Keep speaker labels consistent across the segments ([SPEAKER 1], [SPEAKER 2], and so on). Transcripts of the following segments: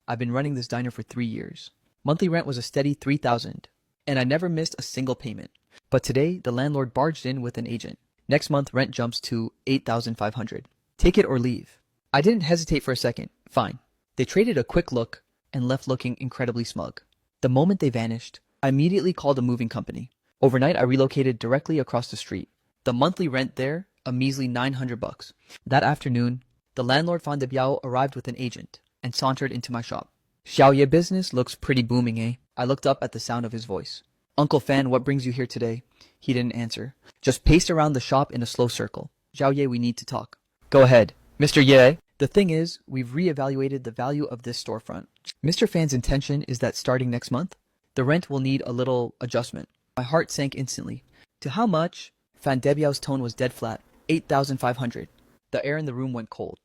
[SPEAKER 1] I've been running this diner for 3 years. Monthly rent was a steady 3,000, and I never missed a single payment. But today, the landlord barged in with an agent. Next month, rent jumps to 8,500. Take it or leave. I didn't hesitate for a second. Fine. They traded a quick look and left looking incredibly smug. The moment they vanished, I immediately called a moving company. Overnight, I relocated directly across the street. The monthly rent there, a measly 900 bucks. That afternoon, the landlord Fan de Biao arrived with an agent and sauntered into my shop. Xiaoye business looks pretty booming, eh? I looked up at the sound of his voice. Uncle Fan, what brings you here today? He didn't answer. Just paced around the shop in a slow circle. Xiaoye, we need to talk. Go ahead. Mr. Ye, the thing is, we've reevaluated the value of this storefront. Mr. Fan's intention is that starting next month, the rent will need a little adjustment. My heart sank instantly. To how much? Fan de Biao's tone was dead flat. 8,500. The air in the room went cold.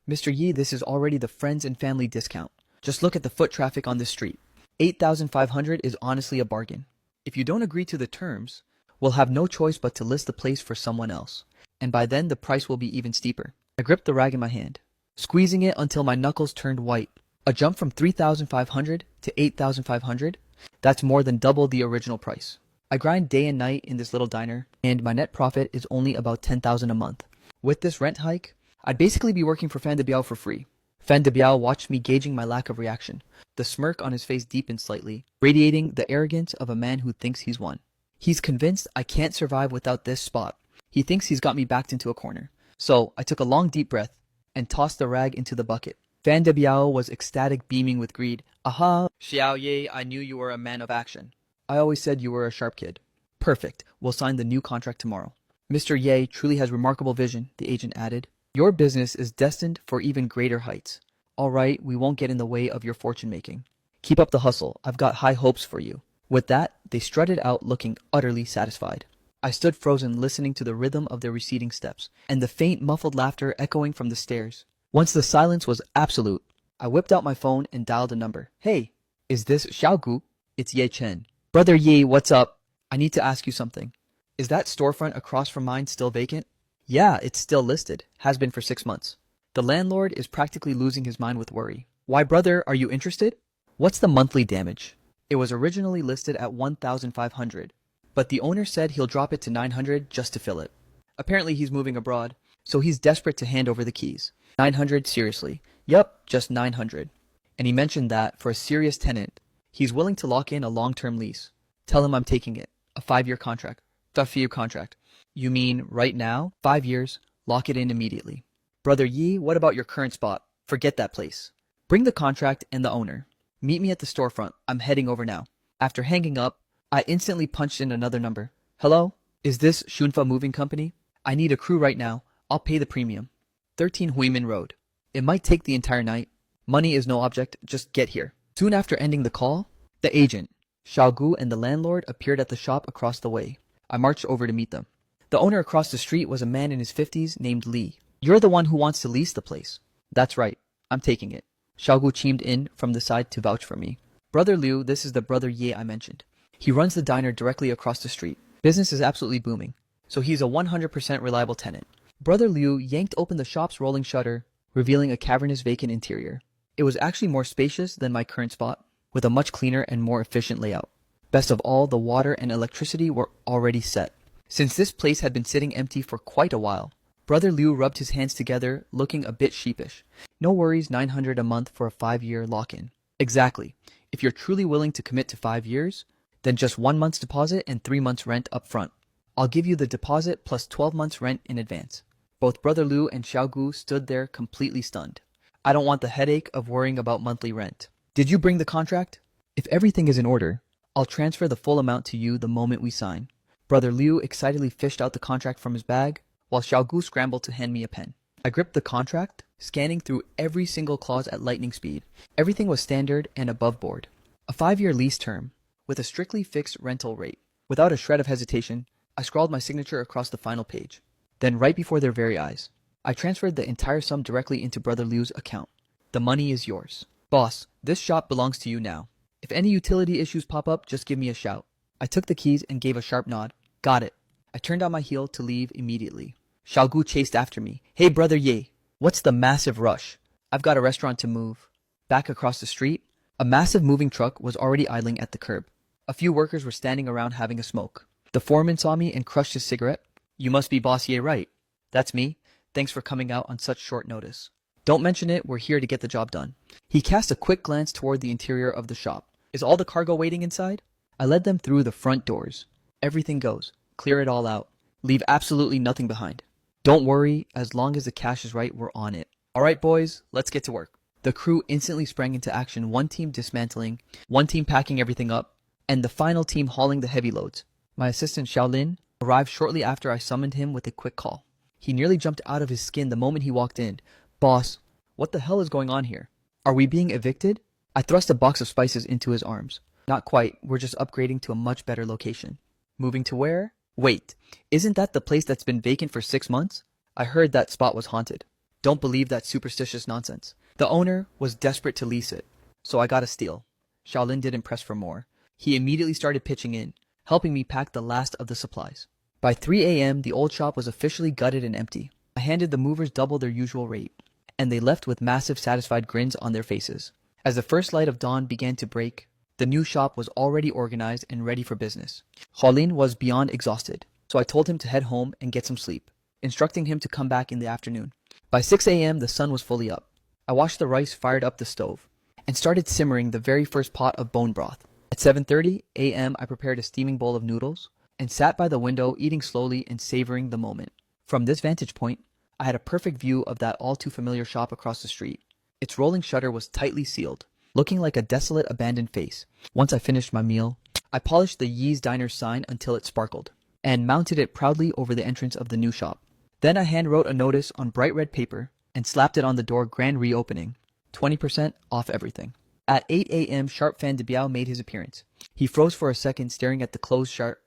[SPEAKER 1] Mr. Yi, this is already the friends and family discount. Just look at the foot traffic on this street. 8,500 is honestly a bargain. If you don't agree to the terms, we'll have no choice but to list the place for someone else. And by then, the price will be even steeper. I gripped the rag in my hand, squeezing it until my knuckles turned white. A jump from 3,500 to 8,500? That's more than double the original price. I grind day and night in this little diner, and my net profit is only about 10,000 a month. With this rent hike, I'd basically be working for Fan de Biao for free. Fan de Biao watched me gauging my lack of reaction. The smirk on his face deepened slightly, radiating the arrogance of a man who thinks he's won. He's convinced I can't survive without this spot. He thinks he's got me backed into a corner. So I took a long deep breath and tossed the rag into the bucket. Fan de Biao was ecstatic, beaming with greed. Aha! Xiaoye, I knew you were a man of action. I always said you were a sharp kid. Perfect. We'll sign the new contract tomorrow. Mr. Ye truly has remarkable vision, the agent added. Your business is destined for even greater heights. All right, we won't get in the way of your fortune making. Keep up the hustle. I've got high hopes for you. With that, they strutted out looking utterly satisfied. I stood frozen, listening to the rhythm of their receding steps, and the faint, muffled laughter echoing from the stairs. Once the silence was absolute, I whipped out my phone and dialed a number. Hey, is this Xiaogu? It's Ye Chen. Brother Ye, what's up? I need to ask you something. Is that storefront across from mine still vacant? Yeah, it's still listed. Has been for 6 months. The landlord is practically losing his mind with worry. Why, brother, are you interested? What's the monthly damage? It was originally listed at 1,500, but the owner said he'll drop it to 900 just to fill it. Apparently he's moving abroad, so he's desperate to hand over the keys. 900, seriously? Yup, just 900. And he mentioned that, for a serious tenant, he's willing to lock in a long-term lease. Tell him I'm taking it. A 5-year contract. 5-year contract. You mean right now? 5 years. Lock it in immediately. Brother Yi, what about your current spot? Forget that place. Bring the contract and the owner. Meet me at the storefront. I'm heading over now. After hanging up, I instantly punched in another number. Hello? Is this Shunfa Moving Company? I need a crew right now. I'll pay the premium. 13 Huimin Road. It might take the entire night. Money is no object. Just get here. Soon after ending the call, the agent, Xiaogu, and the landlord appeared at the shop across the way. I marched over to meet them. The owner across the street was a man in his 50s named Li. You're the one who wants to lease the place. That's right. I'm taking it. Xiaogu chimed in from the side to vouch for me. Brother Liu, this is the brother Ye I mentioned. He runs the diner directly across the street. Business is absolutely booming, so he's a 100% reliable tenant. Brother Liu yanked open the shop's rolling shutter, revealing a cavernous vacant interior. It was actually more spacious than my current spot, with a much cleaner and more efficient layout. Best of all, the water and electricity were already set. Since this place had been sitting empty for quite a while, Brother Liu rubbed his hands together, looking a bit sheepish. No worries, 900 a month for a 5-year lock-in. Exactly. If you're truly willing to commit to 5 years, then just 1 month's deposit and 3 months rent up front. I'll give you the deposit plus 12 months rent in advance. Both Brother Liu and Xiaogu stood there completely stunned. I don't want the headache of worrying about monthly rent. Did you bring the contract? If everything is in order, I'll transfer the full amount to you the moment we sign. Brother Liu excitedly fished out the contract from his bag, while Xiaogu scrambled to hand me a pen. I gripped the contract, scanning through every single clause at lightning speed. Everything was standard and above board. A 5-year lease term, with a strictly fixed rental rate. Without a shred of hesitation, I scrawled my signature across the final page. Then, right before their very eyes, I transferred the entire sum directly into Brother Liu's account. The money is yours. Boss, this shop belongs to you now. If any utility issues pop up, just give me a shout. I took the keys and gave a sharp nod. Got it. I turned on my heel to leave immediately. Xiaogu chased after me. Hey, Brother Ye, what's the massive rush? I've got a restaurant to move. Back across the street, a massive moving truck was already idling at the curb. A few workers were standing around having a smoke. The foreman saw me and crushed his cigarette. "You must be Boss Ye, right?" "That's me. Thanks for coming out on such short notice." "Don't mention it, we're here to get the job done." He cast a quick glance toward the interior of the shop. "Is all the cargo waiting inside?" I led them through the front doors. "Everything goes. Clear it all out. Leave absolutely nothing behind. Don't worry, as long as the cash is right, we're on it." "All right, boys, let's get to work." The crew instantly sprang into action, one team dismantling, one team packing everything up, and the final team hauling the heavy loads. My assistant Xiaolin arrived shortly after I summoned him with a quick call. He nearly jumped out of his skin the moment he walked in. "Boss, what the hell is going on here? Are we being evicted?" I thrust a box of spices into his arms. "Not quite, we're just upgrading to a much better location." "Moving to where?" "Wait, isn't that the place that's been vacant for 6 months? I heard that spot was haunted." "Don't believe that superstitious nonsense. The owner was desperate to lease it, so I got a steal." Xiaolin didn't press for more. He immediately started pitching in, helping me pack the last of the supplies. By 3 a.m., the old shop was officially gutted and empty. I handed the movers double their usual rate, and they left with massive satisfied grins on their faces. As the first light of dawn began to break, the new shop was already organized and ready for business. Xiaolin was beyond exhausted, so I told him to head home and get some sleep, instructing him to come back in the afternoon. By 6 a.m., the sun was fully up. I washed the rice, fired up the stove, and started simmering the very first pot of bone broth. At 7:30 a.m., I prepared a steaming bowl of noodles and sat by the window eating slowly and savoring the moment. From this vantage point, I had a perfect view of that all-too-familiar shop across the street. Its rolling shutter was tightly sealed, looking like a desolate, abandoned face. Once I finished my meal, I polished the Yee's Diner sign until it sparkled, and mounted it proudly over the entrance of the new shop. Then I hand-wrote a notice on bright red paper and slapped it on the door, "Grand reopening. 20% off everything." At 8 a.m., sharp Fan de Biao made his appearance. He froze for a second, staring at the closed shutter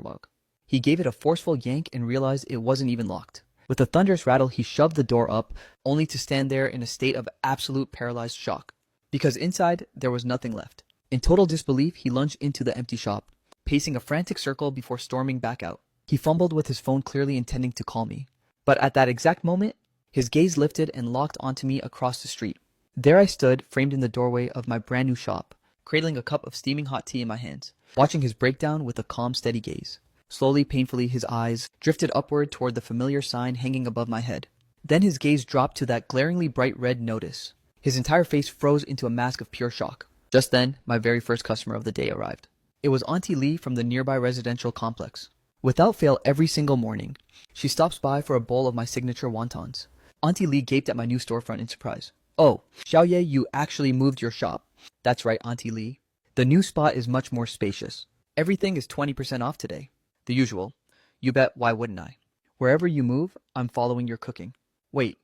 [SPEAKER 1] lock. He gave it a forceful yank and realized it wasn't even locked. With a thunderous rattle, he shoved the door up, only to stand there in a state of absolute paralyzed shock, because inside there was nothing left. In total disbelief, he lunged into the empty shop, pacing a frantic circle before storming back out. He fumbled with his phone, clearly intending to call me. But at that exact moment, his gaze lifted and locked onto me across the street. There I stood, framed in the doorway of my brand new shop, cradling a cup of steaming hot tea in my hands, watching his breakdown with a calm, steady gaze. Slowly, painfully, his eyes drifted upward toward the familiar sign hanging above my head. Then his gaze dropped to that glaringly bright red notice. His entire face froze into a mask of pure shock. Just then, my very first customer of the day arrived. It was Auntie Lee from the nearby residential complex. Without fail, every single morning, she stops by for a bowl of my signature wontons. Auntie Lee gaped at my new storefront in surprise. "Oh, Xiaoye, you actually moved your shop." "That's right, Auntie Lee. The new spot is much more spacious. Everything is 20% off today." "The usual." "You bet, why wouldn't I? Wherever you move, I'm following your cooking." "Wait,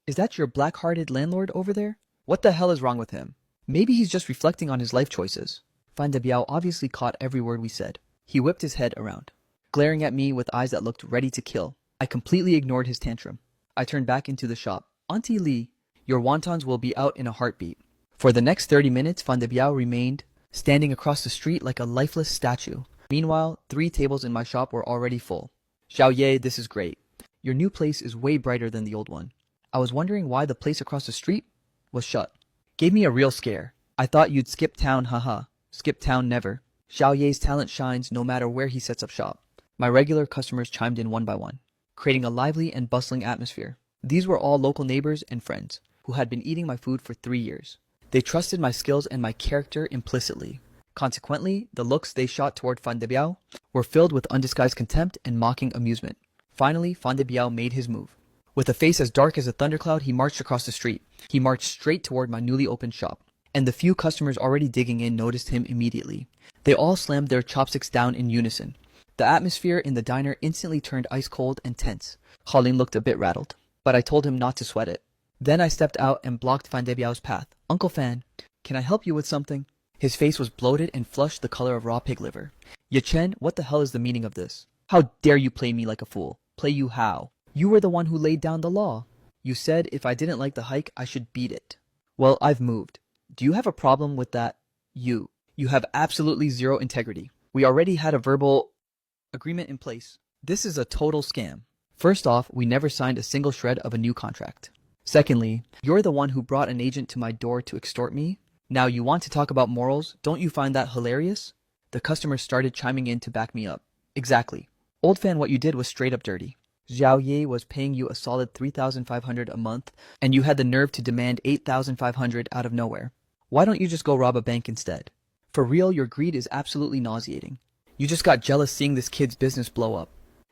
[SPEAKER 1] is that your black-hearted landlord over there? What the hell is wrong with him? Maybe he's just reflecting on his life choices." Fan de Biao obviously caught every word we said. He whipped his head around, glaring at me with eyes that looked ready to kill. I completely ignored his tantrum. I turned back into the shop. "Auntie Lee, your wontons will be out in a heartbeat." For the next 30 minutes, Fan de Biao remained standing across the street like a lifeless statue. Meanwhile, 3 tables in my shop were already full. "Xiaoye, this is great. Your new place is way brighter than the old one. I was wondering why the place across the street was shut. Gave me a real scare. I thought you'd skip town, haha. Skip town never. Xiaoye's talent shines no matter where he sets up shop." My regular customers chimed in one by one, creating a lively and bustling atmosphere. These were all local neighbors and friends who had been eating my food for 3 years. They trusted my skills and my character implicitly. Consequently, the looks they shot toward Fan de Biao were filled with undisguised contempt and mocking amusement. Finally, Fan de Biao made his move. With a face as dark as a thundercloud, he marched across the street. He marched straight toward my newly opened shop, and the few customers already digging in noticed him immediately. They all slammed their chopsticks down in unison. The atmosphere in the diner instantly turned ice cold and tense. Colin looked a bit rattled, but I told him not to sweat it. Then I stepped out and blocked Fan de Biao's path. "Uncle Fan, can I help you with something?" His face was bloated and flushed the color of raw pig liver. "Ye Chen, what the hell is the meaning of this? How dare you play me like a fool? Play you how? You were the one who laid down the law. You said if I didn't like the hike, I should beat it. Well, I've moved. Do you have a problem with that? You have absolutely zero integrity. We already had a verbal agreement in place. This is a total scam. First off, we never signed a single shred of a new contract. Secondly, you're the one who brought an agent to my door to extort me. Now you want to talk about morals? Don't you find that hilarious? The customers started chiming in to back me up. Exactly. Old fan, what you did was straight up dirty. Xiao Ye was paying you a solid 3,500 a month, and you had the nerve to demand 8,500 out of nowhere. Why don't you just go rob a bank instead? For real, your greed is absolutely nauseating. You just got jealous seeing this kid's business blow up.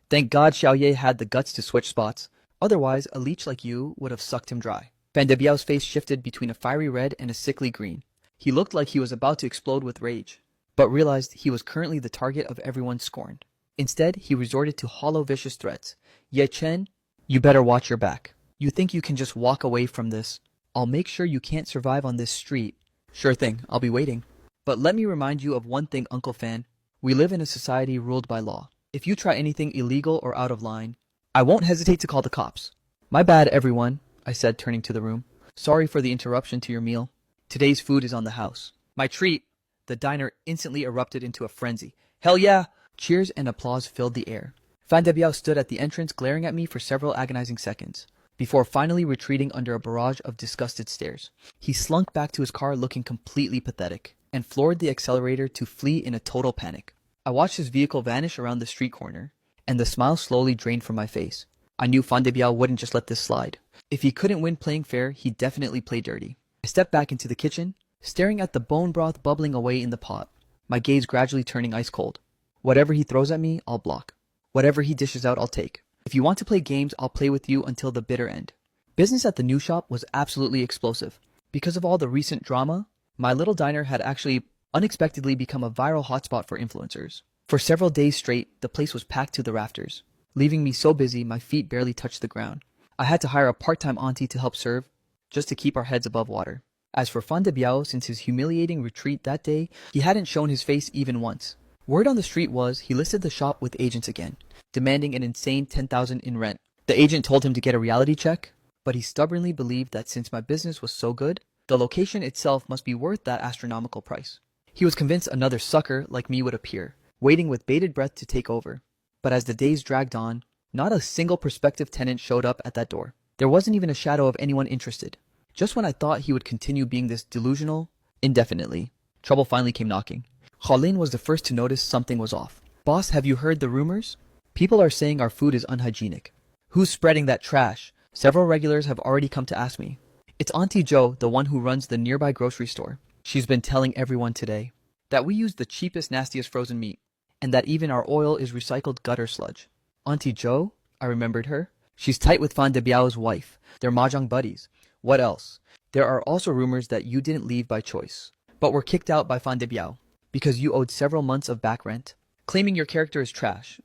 [SPEAKER 1] Thank God Xiao Ye had the guts to switch spots. Otherwise, a leech like you would have sucked him dry. Fan Debiao's face shifted between a fiery red and a sickly green. He looked like he was about to explode with rage, but realized he was currently the target of everyone's scorn. Instead, he resorted to hollow, vicious threats. Ye Chen, you better watch your back. You think you can just walk away from this? I'll make sure you can't survive on this street. Sure thing, I'll be waiting. But let me remind you of one thing, Uncle Fan. We live in a society ruled by law. If you try anything illegal or out of line, I won't hesitate to call the cops. My bad, everyone, I said, turning to the room. Sorry for the interruption to your meal. Today's food is on the house. My treat! The diner instantly erupted into a frenzy. Hell yeah! Cheers and applause filled the air. Fan Debiao stood at the entrance glaring at me for several agonizing seconds, before finally retreating under a barrage of disgusted stares. He slunk back to his car looking completely pathetic, and floored the accelerator to flee in a total panic. I watched his vehicle vanish around the street corner, and the smile slowly drained from my face. I knew Fan Debiao wouldn't just let this slide. If he couldn't win playing fair, he'd definitely play dirty. I stepped back into the kitchen, staring at the bone broth bubbling away in the pot, my gaze gradually turning ice cold. Whatever he throws at me, I'll block. Whatever he dishes out, I'll take. If you want to play games, I'll play with you until the bitter end. Business at the new shop was absolutely explosive. Because of all the recent drama, my little diner had actually unexpectedly become a viral hotspot for influencers. For several days straight, the place was packed to the rafters, leaving me so busy my feet barely touched the ground. I had to hire a part-time auntie to help serve, just to keep our heads above water. As for Fan Debiao, since his humiliating retreat that day, he hadn't shown his face even once. Word on the street was he listed the shop with agents again, demanding an insane 10,000 in rent. The agent told him to get a reality check, but he stubbornly believed that since my business was so good, the location itself must be worth that astronomical price. He was convinced another sucker like me would appear, waiting with bated breath to take over. But as the days dragged on, not a single prospective tenant showed up at that door. There wasn't even a shadow of anyone interested. Just when I thought he would continue being this delusional indefinitely, trouble finally came knocking. Colin was the first to notice something was off. Boss, have you heard the rumors? People are saying our food is unhygienic. Who's spreading that trash? Several regulars have already come to ask me. It's Auntie Jo, the one who runs the nearby grocery store. She's been telling everyone today that we use the cheapest, nastiest frozen meat, and that even our oil is recycled gutter sludge. Auntie Jo? I remembered her. She's tight with Fan Debiao's wife. They're mahjong buddies. What else? There are also rumors that you didn't leave by choice, but were kicked out by Fan Debiao because you owed several months of back rent, claiming your character is trash.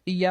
[SPEAKER 1] It's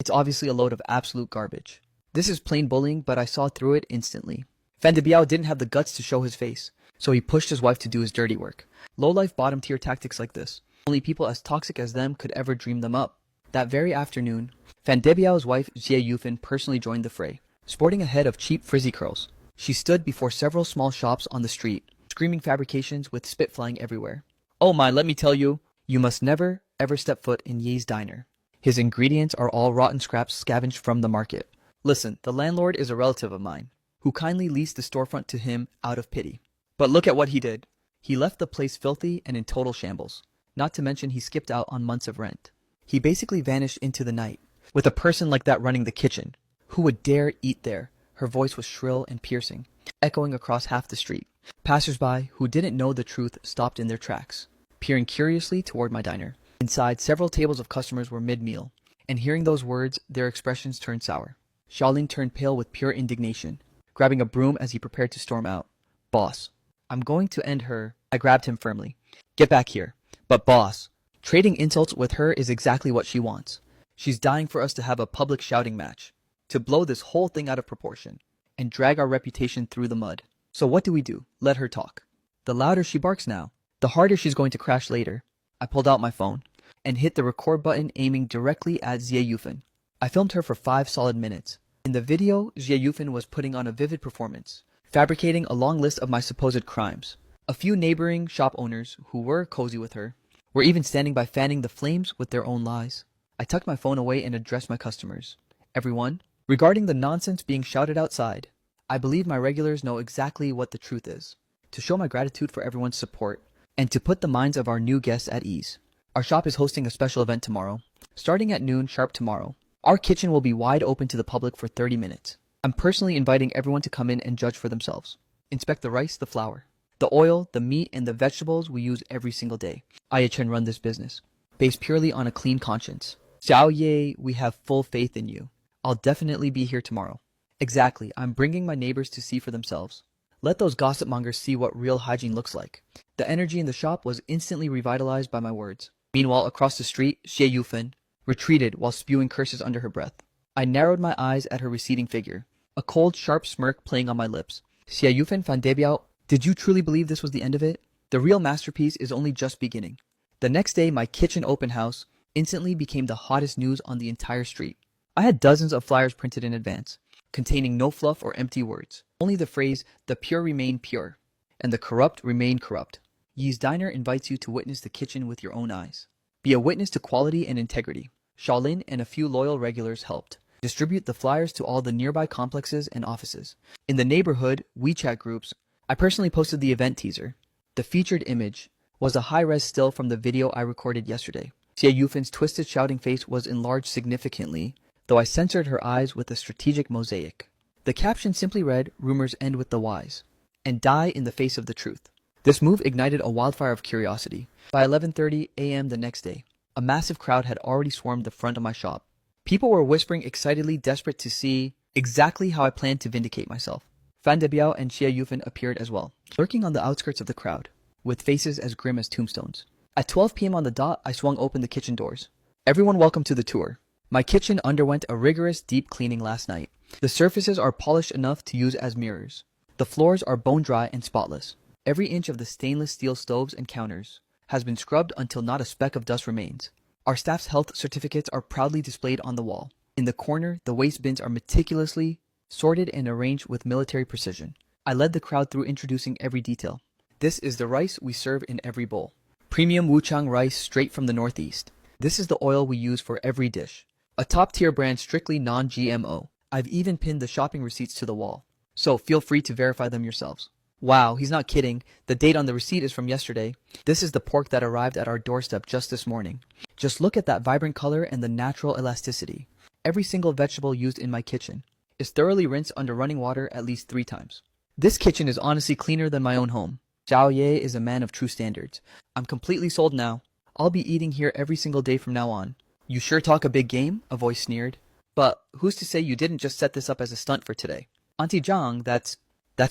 [SPEAKER 1] obviously a load of absolute garbage. This is plain bullying, but I saw through it instantly. Fan Debiao didn't have the guts to show his face, so he pushed his wife to do his dirty work. Low-life bottom-tier tactics like this, only people as toxic as them could ever dream them up. That very afternoon, Fan Debiao's wife Jie Yufan personally joined the fray, sporting a head of cheap frizzy curls. She stood before several small shops on the street, screaming fabrications with spit flying everywhere. Oh my, let me tell you, you must never, ever step foot in Ye's diner. His ingredients are all rotten scraps scavenged from the market. Listen, the landlord is a relative of mine, who kindly leased the storefront to him out of pity. But look at what he did. He left the place filthy and in total shambles. Not to mention he skipped out on months of rent. He basically vanished into the night. With a person like that running the kitchen, who would dare eat there? Her voice was shrill and piercing, echoing across half the street. Passers-by who didn't know the truth stopped in their tracks, peering curiously toward my diner. Inside, several tables of customers were mid-meal, and hearing those words, their expressions turned sour. Xiaoling turned pale with pure indignation, grabbing a broom as he prepared to storm out. Boss, I'm going to end her. I grabbed him firmly. Get back here. But boss, trading insults with her is exactly what she wants. She's dying for us to have a public shouting match, to blow this whole thing out of proportion, and drag our reputation through the mud. So what do we do? Let her talk. The louder she barks now, the harder she's going to crash later. I pulled out my phone and hit the record button, aiming directly at Jie Yufan. I filmed her for 5 solid minutes. In the video, Jie Yufan was putting on a vivid performance, fabricating a long list of my supposed crimes. A few neighboring shop owners, who were cozy with her, were even standing by fanning the flames with their own lies. I tucked my phone away and addressed my customers. Everyone, Regarding the nonsense being shouted outside, I believe my regulars know exactly what the truth is. To show my gratitude for everyone's support, and to put the minds of our new guests at ease, our shop is hosting a special event tomorrow. Starting at noon sharp tomorrow, our kitchen will be wide open to the public for 30 minutes. I'm personally inviting everyone to come in and judge for themselves. Inspect the rice, the flour, the oil, the meat, and the vegetables we use every single day. I, Chen, run this business, based purely on a clean conscience. Xiao Ye, we have full faith in you. I'll definitely be here tomorrow. Exactly, I'm bringing my neighbors to see for themselves. Let those gossip mongers see what real hygiene looks like. The energy in the shop was instantly revitalized by my words. Meanwhile, across the street, Xie Yufeng retreated while spewing curses under her breath. I narrowed my eyes at her receding figure, a cold, sharp smirk playing on my lips. Xie Yufeng Fan Debiao, did you truly believe this was the end of it? The real masterpiece is only just beginning. The next day, my kitchen open house instantly became the hottest news on the entire street. I had dozens of flyers printed in advance, containing no fluff or empty words, only the phrase, "The pure remain pure," and "The corrupt remain corrupt." Yi's Diner invites you to witness the kitchen with your own eyes. Be a witness to quality and integrity. Shaolin and a few loyal regulars helped distribute the flyers to all the nearby complexes and offices. In the neighborhood WeChat groups, I personally posted the event teaser. The featured image was a high-res still from the video I recorded yesterday. Xie Yufen's twisted shouting face was enlarged significantly, though I censored her eyes with a strategic mosaic. The caption simply read, "Rumors end with the wise," and die in the face of the truth. This move ignited a wildfire of curiosity. By 11:30 a.m. the next day, a massive crowd had already swarmed the front of my shop. People were whispering excitedly, desperate to see exactly how I planned to vindicate myself. Fan Debiao and Xie Yufeng appeared as well, lurking on the outskirts of the crowd, with faces as grim as tombstones. At 12 p.m. on the dot, I swung open the kitchen doors. Everyone welcome to the tour. My kitchen underwent a rigorous deep cleaning last night. The surfaces are polished enough to use as mirrors. The floors are bone dry and spotless. Every inch of the stainless steel stoves and counters has been scrubbed until not a speck of dust remains. Our staff's health certificates are proudly displayed on the wall. In the corner, the waste bins are meticulously sorted and arranged with military precision. I led the crowd through introducing every detail. This is the rice we serve in every bowl. Premium Wuchang rice straight from the Northeast. This is the oil we use for every dish. A top-tier brand strictly non-GMO. I've even pinned the shopping receipts to the wall, so feel free to verify them yourselves. Wow, he's not kidding. The date on the receipt is from yesterday. This is the pork that arrived at our doorstep just this morning. Just look at that vibrant color and the natural elasticity. Every single vegetable used in my kitchen is thoroughly rinsed under running water at least 3 times. This kitchen is honestly cleaner than my own home. Xiao Ye is a man of true standards. I'm completely sold now. I'll be eating here every single day from now on. You sure talk a big game, a voice sneered. But who's to say you didn't just set this up as a stunt for today? Auntie Zhang, that's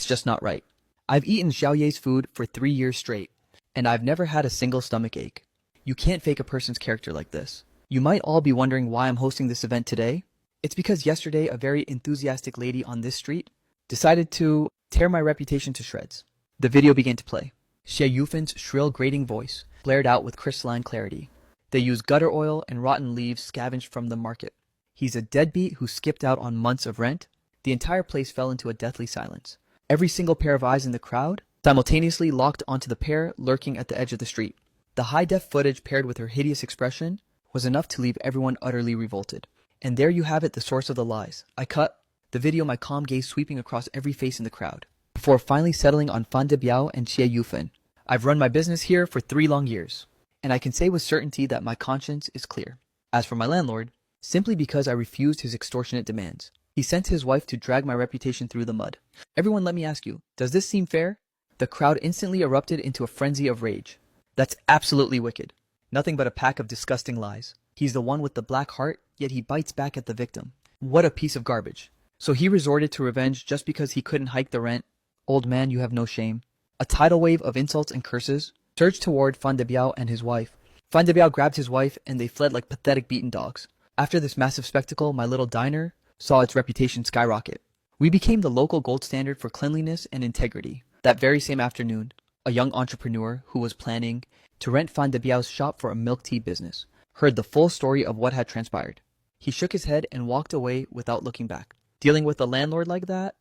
[SPEAKER 1] just not right. I've eaten Xiao Ye's food for 3 years straight, and I've never had a single stomach ache. You can't fake a person's character like this. You might all be wondering why I'm hosting this event today. It's because yesterday a very enthusiastic lady on this street decided to tear my reputation to shreds. The video began to play. Xie Yufen's shrill grating voice blared out with crystalline clarity. They use gutter oil and rotten leaves scavenged from the market. He's a deadbeat who skipped out on months of rent. The entire place fell into a deathly silence. Every single pair of eyes in the crowd simultaneously locked onto the pair lurking at the edge of the street. The high-def footage paired with her hideous expression was enough to leave everyone utterly revolted. And there you have it, the source of the lies. I cut the video, my calm gaze sweeping across every face in the crowd, before finally settling on Fan Debiao and Xie Yufeng. I've run my business here for 3 long years, and I can say with certainty that my conscience is clear. As for my landlord, simply because I refused his extortionate demands, he sent his wife to drag my reputation through the mud. Everyone, let me ask you, does this seem fair? The crowd instantly erupted into a frenzy of rage. That's absolutely wicked. Nothing but a pack of disgusting lies. He's the one with the black heart, yet he bites back at the victim. What a piece of garbage. So he resorted to revenge just because he couldn't hike the rent? Old man, you have no shame. A tidal wave of insults and curses surged toward Fan Debiao and his wife. Fan Debiao grabbed his wife and they fled like pathetic beaten dogs. After this massive spectacle, my little diner saw its reputation skyrocket. We became the local gold standard for cleanliness and integrity. That very same afternoon, a young entrepreneur who was planning to rent Fan Debiao's shop for a milk tea business heard the full story of what had transpired. He shook his head and walked away without looking back. Dealing with a landlord like that?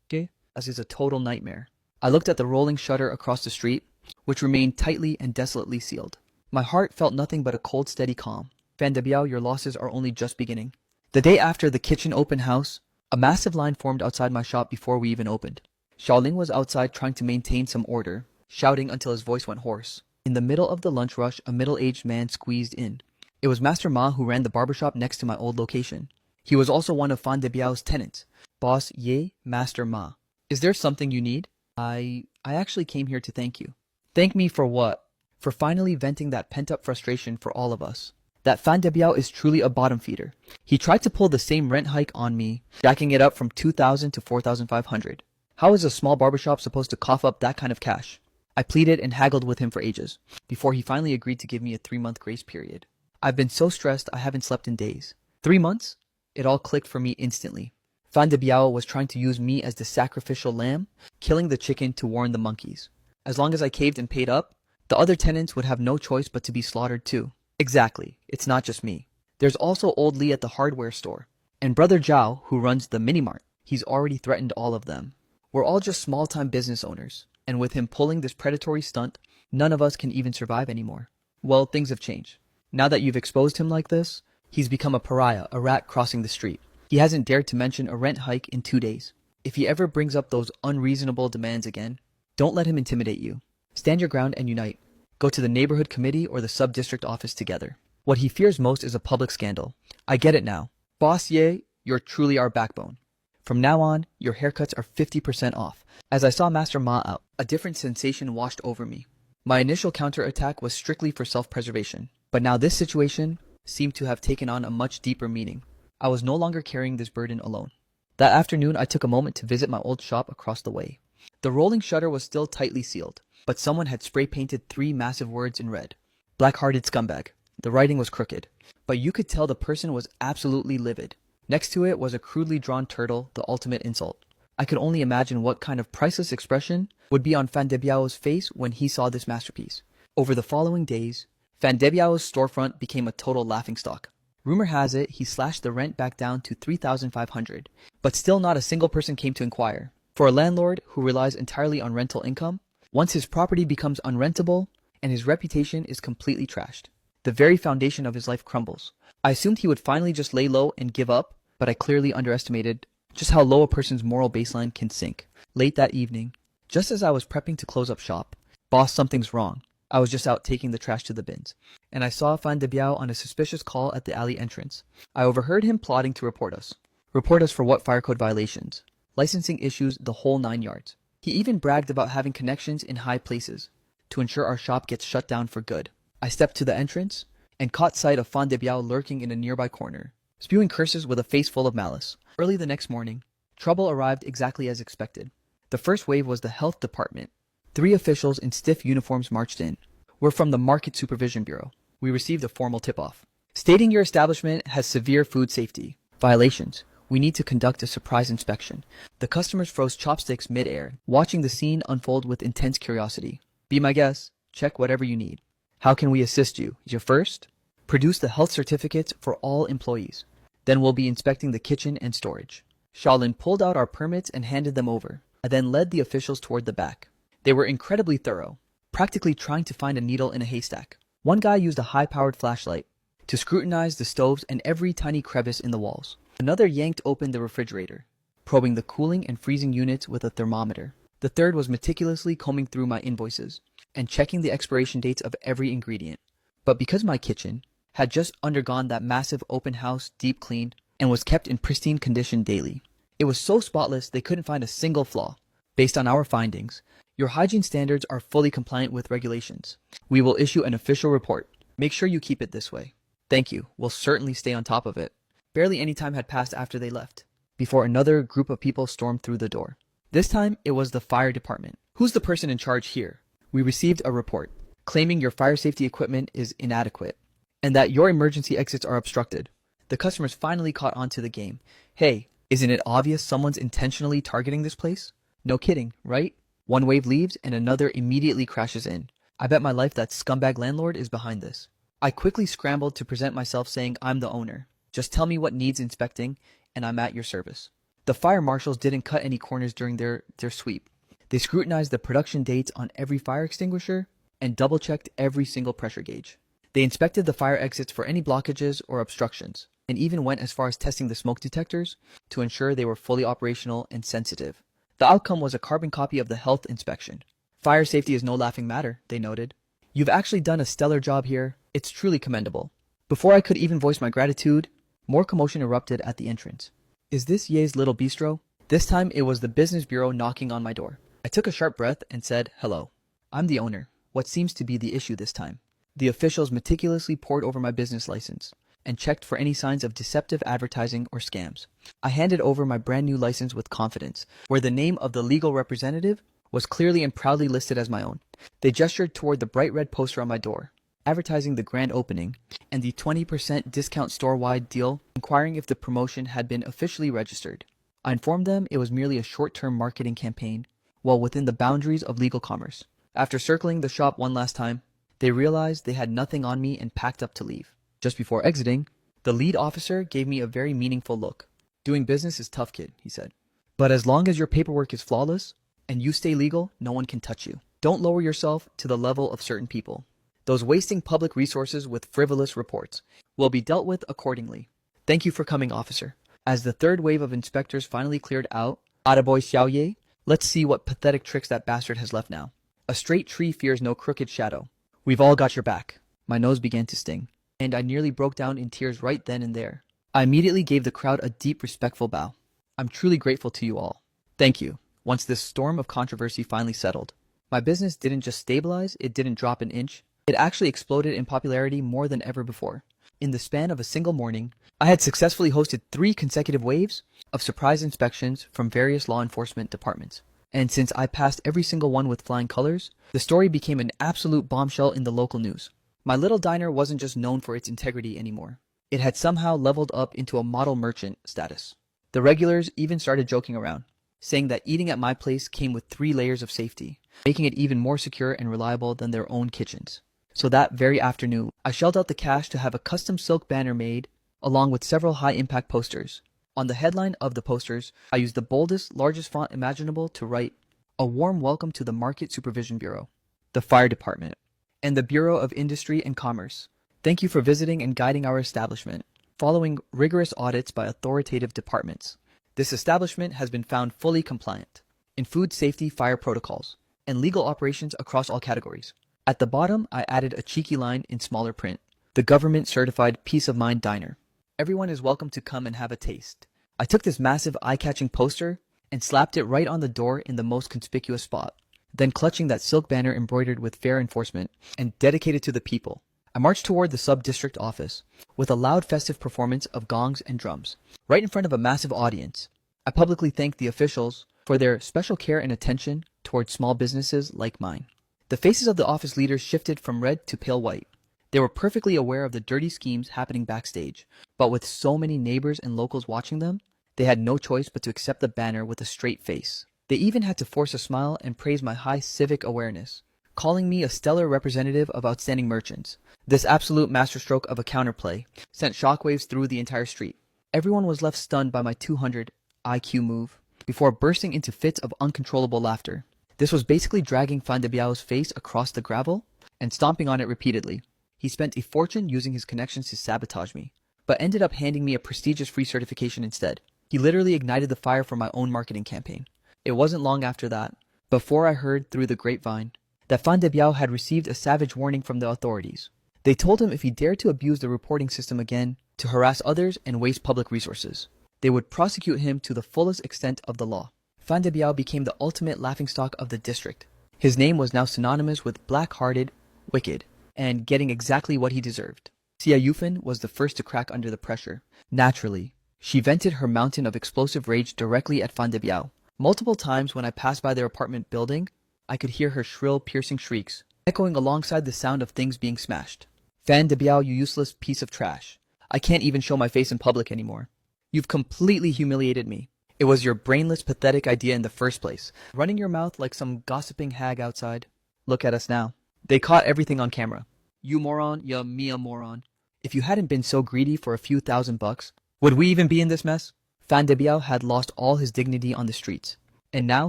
[SPEAKER 1] Okay, this is a total nightmare. I looked at the rolling shutter across the street, which remained tightly and desolately sealed. My heart felt nothing but a cold, steady calm. Fan Debiao, your losses are only just beginning. The day after the kitchen open house, a massive line formed outside my shop before we even opened. Xiaoling was outside trying to maintain some order, shouting until his voice went hoarse. In the middle of the lunch rush, a middle-aged man squeezed in. It was Master Ma who ran the barbershop next to my old location. He was also one of Fan Debiao's tenants. Boss Ye, Master Ma. Is there something you need? I actually came here to thank you. Thank me for what? For finally venting that pent-up frustration for all of us. That Fan Debiao is truly a bottom feeder. He tried to pull the same rent hike on me, jacking it up from 2,000 to 4,500. How is a small barbershop supposed to cough up that kind of cash? I pleaded and haggled with him for ages, before he finally agreed to give me a 3-month grace period. I've been so stressed I haven't slept in days. 3 months? It all clicked for me instantly. Fan Debiao was trying to use me as the sacrificial lamb, killing the chicken to warn the monkeys. As long as I caved and paid up, the other tenants would have no choice but to be slaughtered too. Exactly, it's not just me. There's also old Lee at the hardware store, and Brother Zhao, who runs the mini-mart. He's already threatened all of them. We're all just small-time business owners, and with him pulling this predatory stunt, none of us can even survive anymore. Well, things have changed. Now that you've exposed him like this, he's become a pariah, a rat crossing the street. He hasn't dared to mention a rent hike in 2 days. If he ever brings up those unreasonable demands again, don't let him intimidate you. Stand your ground and unite. Go to the neighborhood committee or the sub-district office together. What he fears most is a public scandal. I get it now. Boss Ye, you're truly our backbone. From now on, your haircuts are 50% off. As I saw Master Ma out, a different sensation washed over me. My initial counterattack was strictly for self-preservation, but now this situation seemed to have taken on a much deeper meaning. I was no longer carrying this burden alone. That afternoon, I took a moment to visit my old shop across the way. The rolling shutter was still tightly sealed, but someone had spray-painted 3 massive words in red. Black-hearted scumbag. The writing was crooked, but you could tell the person was absolutely livid. Next to it was a crudely drawn turtle, the ultimate insult. I could only imagine what kind of priceless expression would be on Fan Debiao's face when he saw this masterpiece. Over the following days, Fan Debiao's storefront became a total laughingstock. Rumor has it he slashed the rent back down to 3,500, but still not a single person came to inquire. For a landlord who relies entirely on rental income, once his property becomes unrentable and his reputation is completely trashed, the very foundation of his life crumbles. I assumed he would finally just lay low and give up, but I clearly underestimated just how low a person's moral baseline can sink. Late that evening, just as I was prepping to close up shop, boss, something's wrong. I was just out taking the trash to the bins, and I saw Fan Debiao on a suspicious call at the alley entrance. I overheard him plotting to report us. Report us for what? Fire code violations, licensing issues, the whole 9 yards. He even bragged about having connections in high places to ensure our shop gets shut down for good. I stepped to the entrance and caught sight of Fan Debiao lurking in a nearby corner, spewing curses with a face full of malice. Early the next morning, trouble arrived exactly as expected. The first wave was the health department. 3 officials in stiff uniforms marched in. We're from the Market Supervision Bureau. We received a formal tip-off, stating your establishment has severe food safety violations. We need to conduct a surprise inspection. The customers froze chopsticks mid-air, watching the scene unfold with intense curiosity. Be my guest. Check whatever you need. How can we assist you? First, produce the health certificates for all employees. Then we'll be inspecting the kitchen and storage. Shaolin pulled out our permits and handed them over. I then led the officials toward the back. They were incredibly thorough, practically trying to find a needle in a haystack. One guy used a high-powered flashlight to scrutinize the stoves and every tiny crevice in the walls. Another yanked open the refrigerator, probing the cooling and freezing units with a thermometer. The third was meticulously combing through my invoices and checking the expiration dates of every ingredient. But because my kitchen had just undergone that massive open house deep clean and was kept in pristine condition daily, it was so spotless they couldn't find a single flaw. Based on our findings, your hygiene standards are fully compliant with regulations. We will issue an official report. Make sure you keep it this way. Thank you. We'll certainly stay on top of it. Barely any time had passed after they left, before another group of people stormed through the door. This time, it was the fire department. Who's the person in charge here? We received a report claiming your fire safety equipment is inadequate and that your emergency exits are obstructed. The customers finally caught on to the game. Hey, isn't it obvious someone's intentionally targeting this place? No kidding, right? One wave leaves and another immediately crashes in. I bet my life that scumbag landlord is behind this. I quickly scrambled to present myself saying I'm the owner. Just tell me what needs inspecting and I'm at your service. The fire marshals didn't cut any corners during their sweep. They scrutinized the production dates on every fire extinguisher and double-checked every single pressure gauge. They inspected the fire exits for any blockages or obstructions. and even went as far as testing the smoke detectors to ensure they were fully operational and sensitive. The outcome was a carbon copy of the health inspection. Fire safety is no laughing matter, they noted. You've actually done a stellar job here. It's truly commendable. Before I could even voice my gratitude, more commotion erupted at the entrance. Is this Ye's Little Bistro? This time it was the business bureau knocking on my door. I took a sharp breath and said, hello. I'm the owner. What seems to be the issue this time? The officials meticulously pored over my business license and checked for any signs of deceptive advertising or scams. I handed over my brand new license with confidence, where the name of the legal representative was clearly and proudly listed as my own. They gestured toward the bright red poster on my door, advertising the grand opening and the 20% discount store-wide deal, inquiring if the promotion had been officially registered. I informed them it was merely a short-term marketing campaign, well within the boundaries of legal commerce. After circling the shop one last time, they realized they had nothing on me and packed up to leave. Just before exiting, the lead officer gave me a very meaningful look. Doing business is tough, kid, he said. But as long as your paperwork is flawless and you stay legal, no one can touch you. Don't lower yourself to the level of certain people. Those wasting public resources with frivolous reports will be dealt with accordingly. Thank you for coming, officer. As the third wave of inspectors finally cleared out, Attaboy Xiaoye, let's see what pathetic tricks that bastard has left now. A straight tree fears no crooked shadow. We've all got your back. My nose began to sting, and I nearly broke down in tears right then and there. I immediately gave the crowd a deep, respectful bow. I'm truly grateful to you all. Thank you. Once this storm of controversy finally settled, my business didn't just stabilize, it didn't drop an inch. It actually exploded in popularity more than ever before. In the span of a single morning, I had successfully hosted 3 consecutive waves of surprise inspections from various law enforcement departments. And since I passed every single one with flying colors, the story became an absolute bombshell in the local news. My little diner wasn't just known for its integrity anymore. It had somehow leveled up into a model merchant status. The regulars even started joking around, saying that eating at my place came with 3 layers of safety, making it even more secure and reliable than their own kitchens. So that very afternoon, I shelled out the cash to have a custom silk banner made, along with several high-impact posters. On the headline of the posters, I used the boldest, largest font imaginable to write, "A warm welcome to the Market Supervision Bureau, the Fire Department, and the Bureau of Industry and Commerce. Thank you for visiting and guiding our establishment, following rigorous audits by authoritative departments. This establishment has been found fully compliant in food safety fire protocols and legal operations across all categories." At the bottom, I added a cheeky line in smaller print, "The government-certified Peace of Mind Diner. Everyone is welcome to come and have a taste." I took this massive eye-catching poster and slapped it right on the door in the most conspicuous spot. Then, clutching that silk banner embroidered with fair enforcement and dedicated to the people, I marched toward the sub-district office with a loud festive performance of gongs and drums, right in front of a massive audience. I publicly thanked the officials for their special care and attention towards small businesses like mine. The faces of the office leaders shifted from red to pale white. They were perfectly aware of the dirty schemes happening backstage, but with so many neighbors and locals watching them, they had no choice but to accept the banner with a straight face. They even had to force a smile and praise my high civic awareness, calling me a stellar representative of outstanding merchants. This absolute masterstroke of a counterplay sent shockwaves through the entire street. Everyone was left stunned by my 200 IQ move before bursting into fits of uncontrollable laughter. This was basically dragging Fan de Biao's face across the gravel and stomping on it repeatedly. He spent a fortune using his connections to sabotage me, but ended up handing me a prestigious free certification instead. He literally ignited the fire for my own marketing campaign. It wasn't long after that, before I heard through the grapevine, that Fan de Biao had received a savage warning from the authorities. They told him if he dared to abuse the reporting system again, to harass others and waste public resources, they would prosecute him to the fullest extent of the law. Fan de Biao became the ultimate laughingstock of the district. His name was now synonymous with black-hearted, wicked, and getting exactly what he deserved. Xia Yufan was the first to crack under the pressure. Naturally, she vented her mountain of explosive rage directly at Fan de Biao. Multiple times when I passed by their apartment building, I could hear her shrill, piercing shrieks, echoing alongside the sound of things being smashed. "Fan de Biao, you useless piece of trash. I can't even show my face in public anymore. You've completely humiliated me. It was your brainless, pathetic idea in the first place, running your mouth like some gossiping hag outside. Look at us now. They caught everything on camera. You moron, you Mia moron. If you hadn't been so greedy for a few $1,000, would we even be in this mess?" Fan de Biao had lost all his dignity on the streets, and now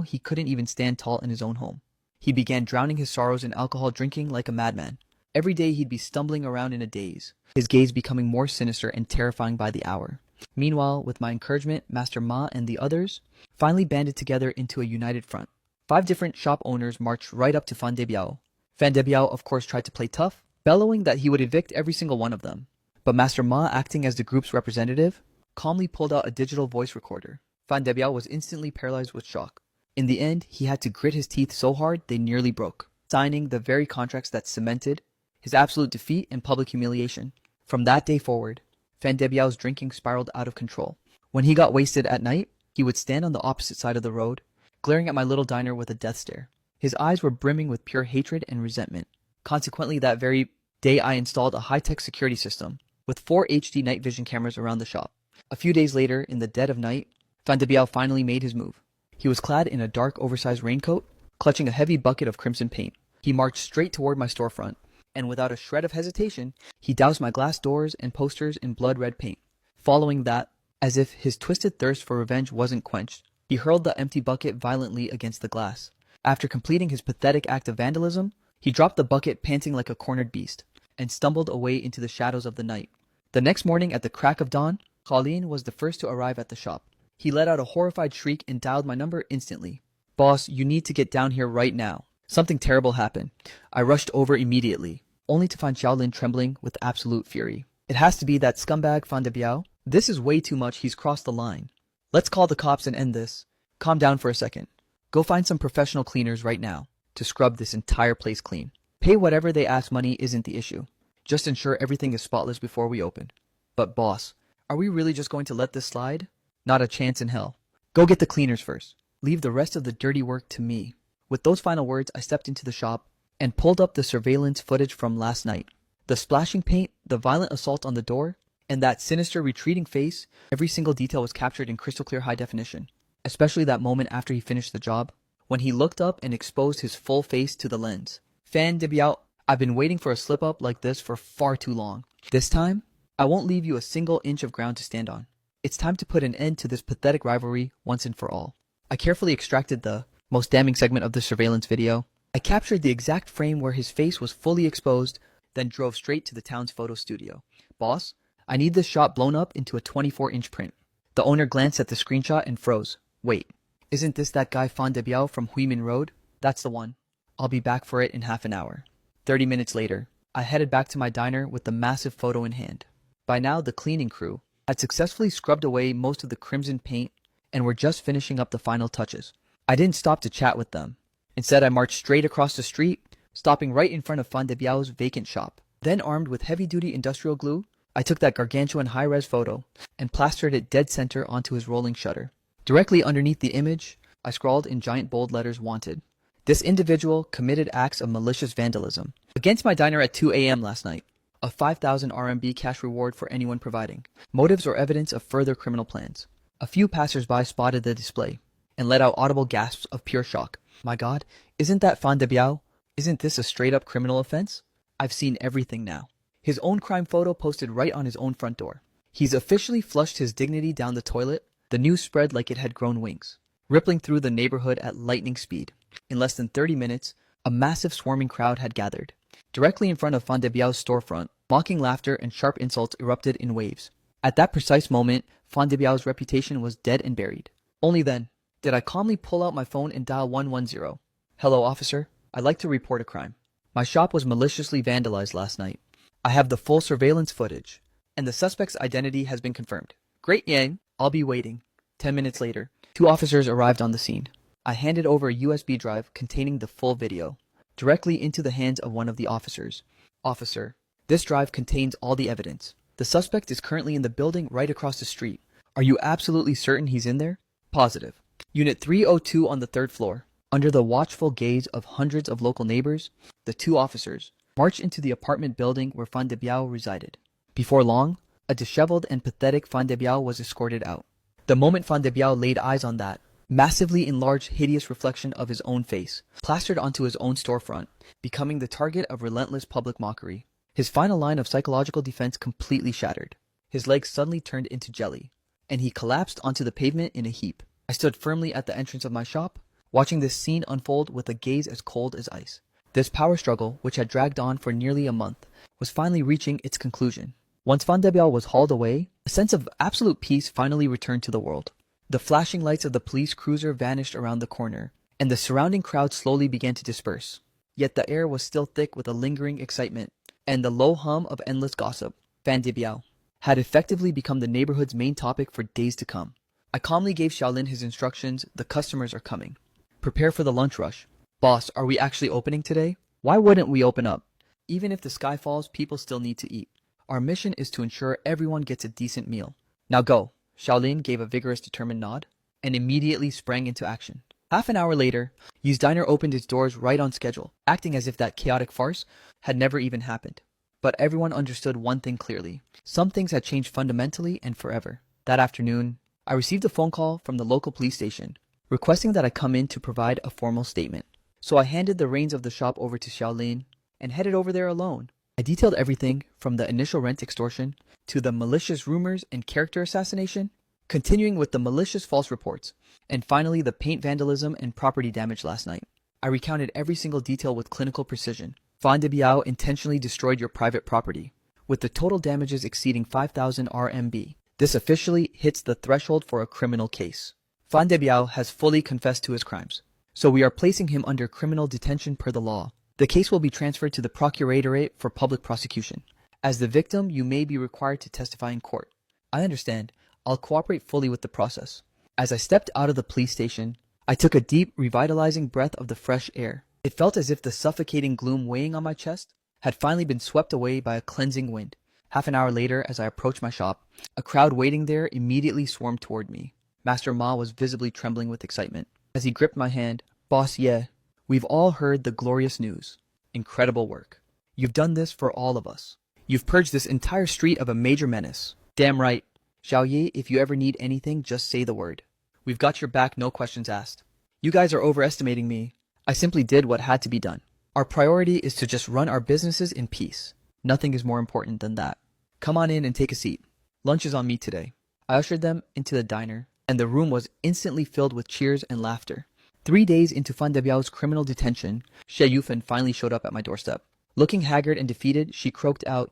[SPEAKER 1] he couldn't even stand tall in his own home. He began drowning his sorrows in alcohol drinking like a madman. Every day he'd be stumbling around in a daze, his gaze becoming more sinister and terrifying by the hour. Meanwhile, with my encouragement, Master Ma and the others finally banded together into a united front. 5 different shop owners marched right up to Fan Debiao. Fan Debiao, of course, tried to play tough, bellowing that he would evict every single one of them. But Master Ma, acting as the group's representative, calmly pulled out a digital voice recorder. Fan Debiao was instantly paralyzed with shock. In the end, he had to grit his teeth so hard they nearly broke, signing the very contracts that cemented his absolute defeat and public humiliation. From that day forward, Fan Debiao's drinking spiraled out of control. When he got wasted at night, he would stand on the opposite side of the road, glaring at my little diner with a death stare. His eyes were brimming with pure hatred and resentment. Consequently, that very day I installed a high-tech security system with 4 HD night vision cameras around the shop. A few days later, in the dead of night, Fan Debiao finally made his move. He was clad in a dark, oversized raincoat, clutching a heavy bucket of crimson paint. He marched straight toward my storefront, and without a shred of hesitation, he doused my glass doors and posters in blood-red paint. Following that, as if his twisted thirst for revenge wasn't quenched, he hurled the empty bucket violently against the glass. After completing his pathetic act of vandalism, he dropped the bucket panting like a cornered beast, and stumbled away into the shadows of the night. The next morning at the crack of dawn, Colleen was the first to arrive at the shop. He let out a horrified shriek and dialed my number instantly. "Boss, you need to get down here right now. Something terrible happened." I rushed over immediately, only to find Xiaolin trembling with absolute fury. "It has to be that scumbag Fan Debiao. This is way too much. He's crossed the line. Let's call the cops and end this. Calm down for a second. Go find some professional cleaners right now to scrub this entire place clean. Pay whatever they ask, money isn't the issue. Just ensure everything is spotless before we open." "But boss, are we really just going to let this slide? Not a chance in hell. Go get the cleaners first. Leave the rest of the dirty work to me." With those final words, I stepped into the shop and pulled up the surveillance footage from last night. The splashing paint, the violent assault on the door, and that sinister retreating face, every single detail was captured in crystal clear high definition. Especially that moment after he finished the job, when he looked up and exposed his full face to the lens. "Fan Debiao, I've been waiting for a slip-up like this for far too long. This time, I won't leave you a single inch of ground to stand on. It's time to put an end to this pathetic rivalry once and for all." I carefully extracted the most damning segment of the surveillance video. I captured the exact frame where his face was fully exposed, then drove straight to the town's photo studio. "Boss, I need this shot blown up into a 24-inch print." The owner glanced at the screenshot and froze. "Wait, isn't this that guy Fan Debiao from Huimin Road?" "That's the one. I'll be back for it in half an hour." 30 minutes later, I headed back to my diner with the massive photo in hand. By now, the cleaning crew had successfully scrubbed away most of the crimson paint and were just finishing up the final touches. I didn't stop to chat with them. Instead, I marched straight across the street, stopping right in front of Fan Debiao's vacant shop. Then, armed with heavy-duty industrial glue, I took that gargantuan high-res photo and plastered it dead center onto his rolling shutter. Directly underneath the image, I scrawled in giant bold letters, "Wanted." This individual committed acts of malicious vandalism against my diner at 2 a.m. last night. A 5,000 RMB cash reward for anyone providing motives or evidence of further criminal plans. A few passers-by spotted the display and let out audible gasps of pure shock. "My God, isn't that Fan Debiao? Isn't this a straight-up criminal offense? I've seen everything now." His own crime photo posted right on his own front door. He's officially flushed his dignity down the toilet. The news spread like it had grown wings, rippling through the neighborhood at lightning speed. In less than 30 minutes, a massive swarming crowd had gathered. Directly in front of Fan Debiao's storefront, mocking laughter and sharp insults erupted in waves. At that precise moment, Fan Debiao's reputation was dead and buried. Only then did I calmly pull out my phone and dial 110. "Hello, officer. I'd like to report a crime. My shop was maliciously vandalized last night. I have the full surveillance footage, and the suspect's identity has been confirmed." "Great, Yang. I'll be waiting." 10 minutes later, 2 officers arrived on the scene. I handed over a USB drive containing the full video directly into the hands of one of the officers. "Officer, this drive contains all the evidence. The suspect is currently in the building right across the street. Are you absolutely certain he's in there?" "Positive." Unit 302 on the 3rd floor. Under the watchful gaze of hundreds of local neighbors, the 2 officers marched into the apartment building where Fan Debiao resided. Before long, a disheveled and pathetic Fan Debiao was escorted out. The moment Fan Debiao laid eyes on that massively enlarged, hideous reflection of his own face, plastered onto his own storefront, becoming the target of relentless public mockery, his final line of psychological defense completely shattered. His legs suddenly turned into jelly, and he collapsed onto the pavement in a heap. I stood firmly at the entrance of my shop, watching this scene unfold with a gaze as cold as ice. This power struggle, which had dragged on for nearly a month, was finally reaching its conclusion. Once Fan Debiao was hauled away, a sense of absolute peace finally returned to the world. The flashing lights of the police cruiser vanished around the corner, and the surrounding crowd slowly began to disperse. Yet the air was still thick with a lingering excitement, and the low hum of endless gossip. Fan Debiao had effectively become the neighborhood's main topic for days to come. I calmly gave Xiaolin his instructions. The customers are coming. Prepare for the lunch rush. Boss, are we actually opening today? Why wouldn't we open up? Even if the sky falls, people still need to eat. Our mission is to ensure everyone gets a decent meal. Now go. Xiaolin gave a vigorous, determined nod and immediately sprang into action. Half an hour later, Yi's Diner opened its doors right on schedule, acting as if that chaotic farce had never even happened. But everyone understood one thing clearly. Some things had changed fundamentally and forever. That afternoon, I received a phone call from the local police station, requesting that I come in to provide a formal statement. So I handed the reins of the shop over to Xiaolin and headed over there alone. I detailed everything from the initial rent extortion to the malicious rumors and character assassination, continuing with the malicious false reports, and finally the paint vandalism and property damage last night. I recounted every single detail with clinical precision. Fan Debiao intentionally destroyed your private property, with the total damages exceeding 5,000 RMB. This officially hits the threshold for a criminal case. Fan Debiao has fully confessed to his crimes, so we are placing him under criminal detention per the law. The case will be transferred to the Procuratorate for public prosecution. As the victim, you may be required to testify in court. I understand. I'll cooperate fully with the process. As I stepped out of the police station, I took a deep, revitalizing breath of the fresh air. It felt as if the suffocating gloom weighing on my chest had finally been swept away by a cleansing wind. Half an hour later, as I approached my shop, a crowd waiting there immediately swarmed toward me. Master Ma was visibly trembling with excitement. As he gripped my hand, "Boss Ye, we've all heard the glorious news. Incredible work. You've done this for all of us. You've purged this entire street of a major menace. Damn right. Xiao Ye, if you ever need anything, just say the word. We've got your back, no questions asked. You guys are overestimating me. I simply did what had to be done. Our priority is to just run our businesses in peace. Nothing is more important than that. Come on in and take a seat. Lunch is on me today." I ushered them into the diner, and the room was instantly filled with cheers and laughter. 3 days into Fan Debiao's criminal detention, Xie Yufen finally showed up at my doorstep. Looking haggard and defeated, she croaked out,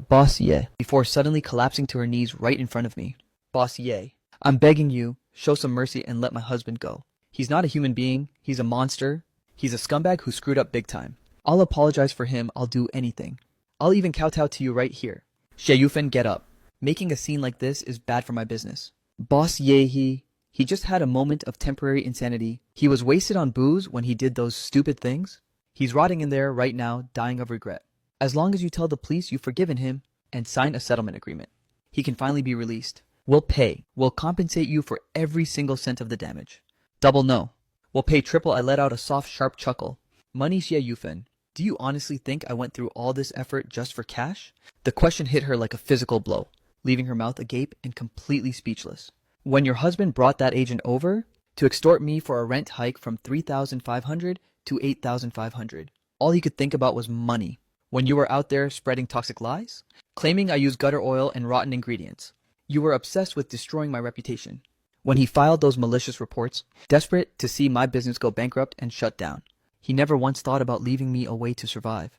[SPEAKER 1] Boss Ye, before suddenly collapsing to her knees right in front of me. "Boss Ye, I'm begging you, show some mercy and let my husband go. He's not a human being, he's a monster. He's a scumbag who screwed up big time. I'll apologize for him, I'll do anything. I'll even kowtow to you right here. Xie Yufen, get up. Making a scene like this is bad for my business. Boss Ye, he just had a moment of temporary insanity. He was wasted on booze when he did those stupid things. He's rotting in there right now, dying of regret. As long as you tell the police you've forgiven him and sign a settlement agreement, he can finally be released. We'll pay. We'll compensate you for every single cent of the damage. Double no. We'll pay triple." I let out a soft, sharp chuckle. "Money, Xie Yufen. Do you honestly think I went through all this effort just for cash?" The question hit her like a physical blow, leaving her mouth agape and completely speechless. "When your husband brought that agent over to extort me for a rent hike from 3,500 to 8,500, all he could think about was money. When you were out there spreading toxic lies, claiming I used gutter oil and rotten ingredients, you were obsessed with destroying my reputation. When he filed those malicious reports, desperate to see my business go bankrupt and shut down, he never once thought about leaving me a way to survive.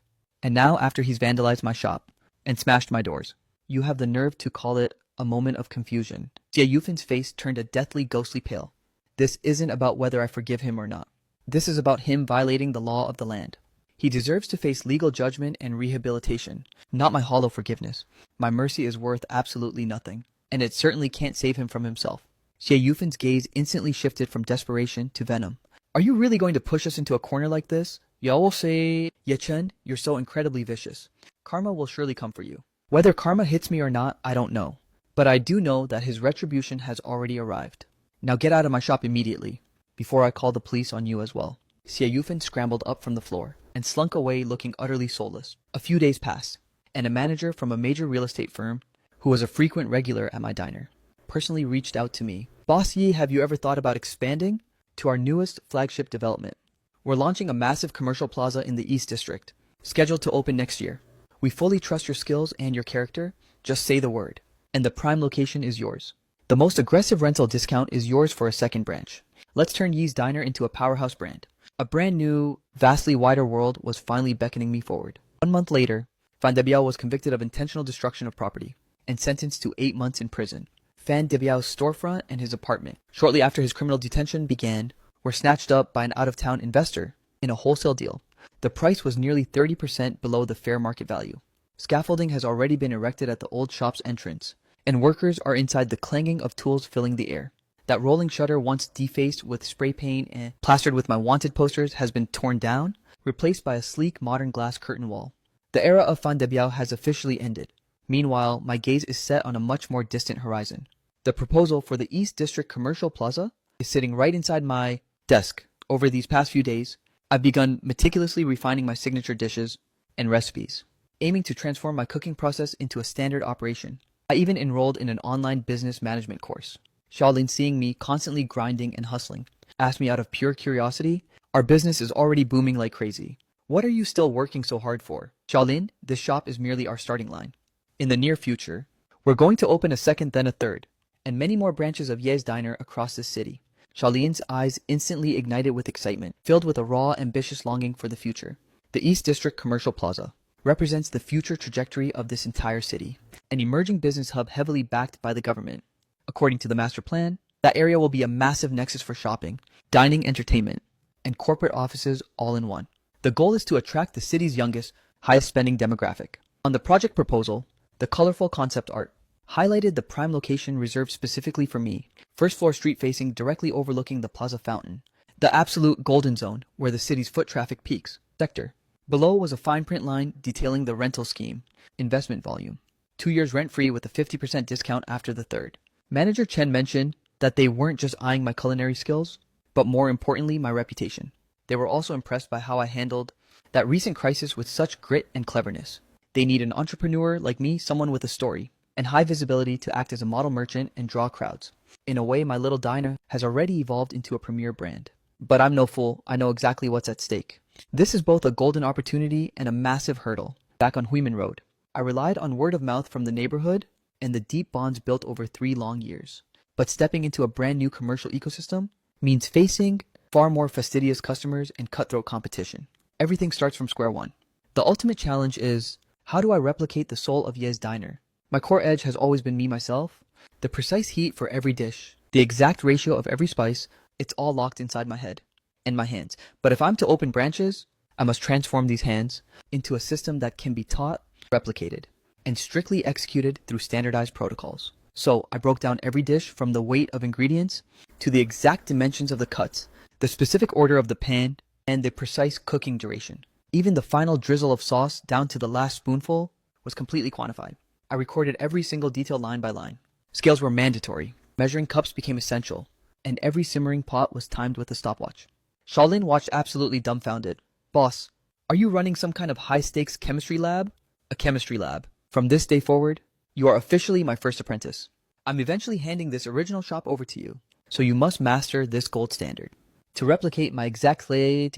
[SPEAKER 1] And now, after he's vandalized my shop and smashed my doors, you have the nerve to call it a moment of confusion." Xie Yufen's face turned a deathly, ghostly pale. "This isn't about whether I forgive him or not. This is about him violating the law of the land. He deserves to face legal judgment and rehabilitation, not my hollow forgiveness. My mercy is worth absolutely nothing, and it certainly can't save him from himself." Xie Yufen's gaze instantly shifted from desperation to venom. "Are you really going to push us into a corner like this? Y'all will say, Ye Chen, you're so incredibly vicious. Karma will surely come for you. Whether karma hits me or not, I don't know. But I do know that his retribution has already arrived. Now get out of my shop immediately, before I call the police on you as well." Xie Yufen scrambled up from the floor and slunk away looking utterly soulless. A few days passed, and a manager from a major real estate firm, who was a frequent regular at my diner, personally reached out to me. "Boss Yi, have you ever thought about expanding to our newest flagship development? We're launching a massive commercial plaza in the East District, scheduled to open next year. We fully trust your skills and your character. Just say the word, and the prime location is yours. The most aggressive rental discount is yours for a second branch. Let's turn Yi's Diner into a powerhouse brand. A brand new, vastly wider world was finally beckoning me forward. 1 month later, Fan Debiao was convicted of intentional destruction of property and sentenced to 8 months in prison. Fan Debiao's storefront and his apartment, shortly after his criminal detention began, were snatched up by an out-of-town investor in a wholesale deal. The price was nearly 30% below the fair market value. Scaffolding has already been erected at the old shop's entrance, and workers are inside, the clanging of tools filling the air. That rolling shutter, once defaced with spray paint and plastered with my wanted posters, has been torn down, replaced by a sleek modern glass curtain wall. The era of Fan Debiao has officially ended. Meanwhile, my gaze is set on a much more distant horizon. The proposal for the East District Commercial Plaza is sitting right inside my desk. Over these past few days, I've begun meticulously refining my signature dishes and recipes, aiming to transform my cooking process into a standard operation. I even enrolled in an online business management course. Xiaolin, seeing me constantly grinding and hustling, asked me out of pure curiosity, "Our business is already booming like crazy. What are you still working so hard for?" "Xiaolin, this shop is merely our starting line. In the near future, we're going to open a second, then a third, and many more branches of Ye's Diner across this city." Xiaolin's eyes instantly ignited with excitement, filled with a raw, ambitious longing for the future. The East District Commercial Plaza represents the future trajectory of this entire city, an emerging business hub heavily backed by the government. According to the master plan, that area will be a massive nexus for shopping, dining, entertainment, and corporate offices all in one. The goal is to attract the city's youngest, highest spending demographic. On the project proposal, the colorful concept art highlighted the prime location reserved specifically for me. First floor street facing, directly overlooking the plaza fountain. The absolute golden zone, where the city's foot traffic peaks. Sector. Below was a fine print line detailing the rental scheme. Investment volume. 2 years rent-free with a 50% discount after the third. Manager Chen mentioned that they weren't just eyeing my culinary skills, but more importantly, my reputation. They were also impressed by how I handled that recent crisis with such grit and cleverness. They need an entrepreneur like me, someone with a story and high visibility to act as a model merchant and draw crowds. In a way, my little diner has already evolved into a premier brand. But I'm no fool. I know exactly what's at stake. This is both a golden opportunity and a massive hurdle. Back on Huimin Road, I relied on word of mouth from the neighborhood and the deep bonds built over 3 long years. But stepping into a brand new commercial ecosystem means facing far more fastidious customers and cutthroat competition. Everything starts from square one. The ultimate challenge is, how do I replicate the soul of Ye's Diner? My core edge has always been me myself. The precise heat for every dish, the exact ratio of every spice, it's all locked inside my head and my hands. But if I'm to open branches, I must transform these hands into a system that can be taught, replicated, and strictly executed through standardized protocols. So I broke down every dish, from the weight of ingredients to the exact dimensions of the cuts, the specific order of the pan, and the precise cooking duration. Even the final drizzle of sauce down to the last spoonful was completely quantified. I recorded every single detail line by line. Scales were mandatory. Measuring cups became essential, and every simmering pot was timed with a stopwatch. Xiaolin watched absolutely dumbfounded. "Boss, are you running some kind of high-stakes chemistry lab?" "A chemistry lab. From this day forward, you are officially my first apprentice. I'm eventually handing this original shop over to you, so you must master this gold standard. To replicate my exact flavor,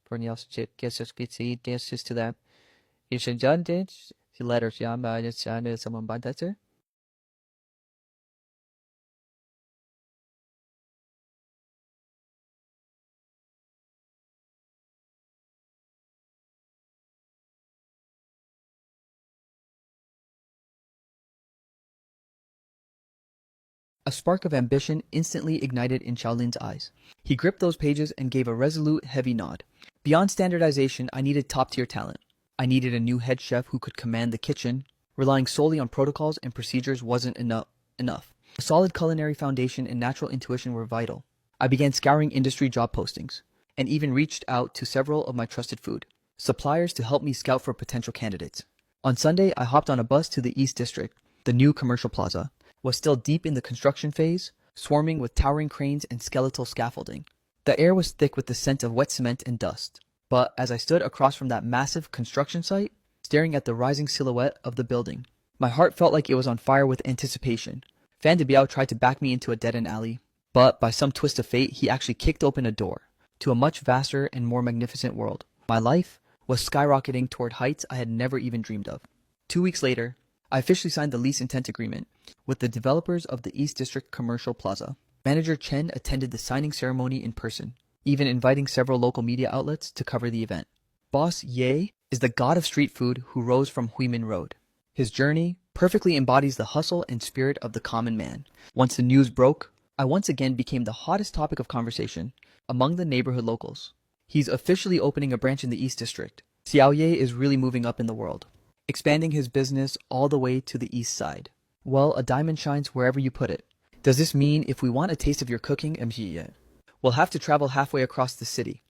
[SPEAKER 1] for else gets to that. You should done this. Letters, yeah, but it's someone by that, sir. A spark of ambition instantly ignited in Xiaolin's eyes. He gripped those pages and gave a resolute, heavy nod. Beyond standardization, I needed top-tier talent. I needed a new head chef who could command the kitchen. Relying solely on protocols and procedures wasn't enough. A solid culinary foundation and natural intuition were vital. I began scouring industry job postings, and even reached out to several of my trusted food suppliers to help me scout for potential candidates. On Sunday, I hopped on a bus to the East District. The new commercial plaza was still deep in the construction phase, swarming with towering cranes and skeletal scaffolding. The air was thick with the scent of wet cement and dust. But as I stood across from that massive construction site, staring at the rising silhouette of the building, my heart felt like it was on fire with anticipation. Fan Debiao tried to back me into a dead-end alley, but by some twist of fate, he actually kicked open a door to a much vaster and more magnificent world. My life was skyrocketing toward heights I had never even dreamed of. 2 weeks later, I officially signed the lease intent agreement with the developers of the East District Commercial Plaza. Manager Chen attended the signing ceremony in person, even inviting several local media outlets to cover the event. Boss Ye is the god of street food who rose from Huimin Road. His journey perfectly embodies the hustle and spirit of the common man. Once the news broke, I once again became the hottest topic of conversation among the neighborhood locals. He's officially opening a branch in the East District. Xiao Ye is really moving up in the world, expanding his business all the way to the east side. Well, a diamond shines wherever you put it. Does this mean if we want a taste of your cooking, MGE, we'll have to travel halfway across the city?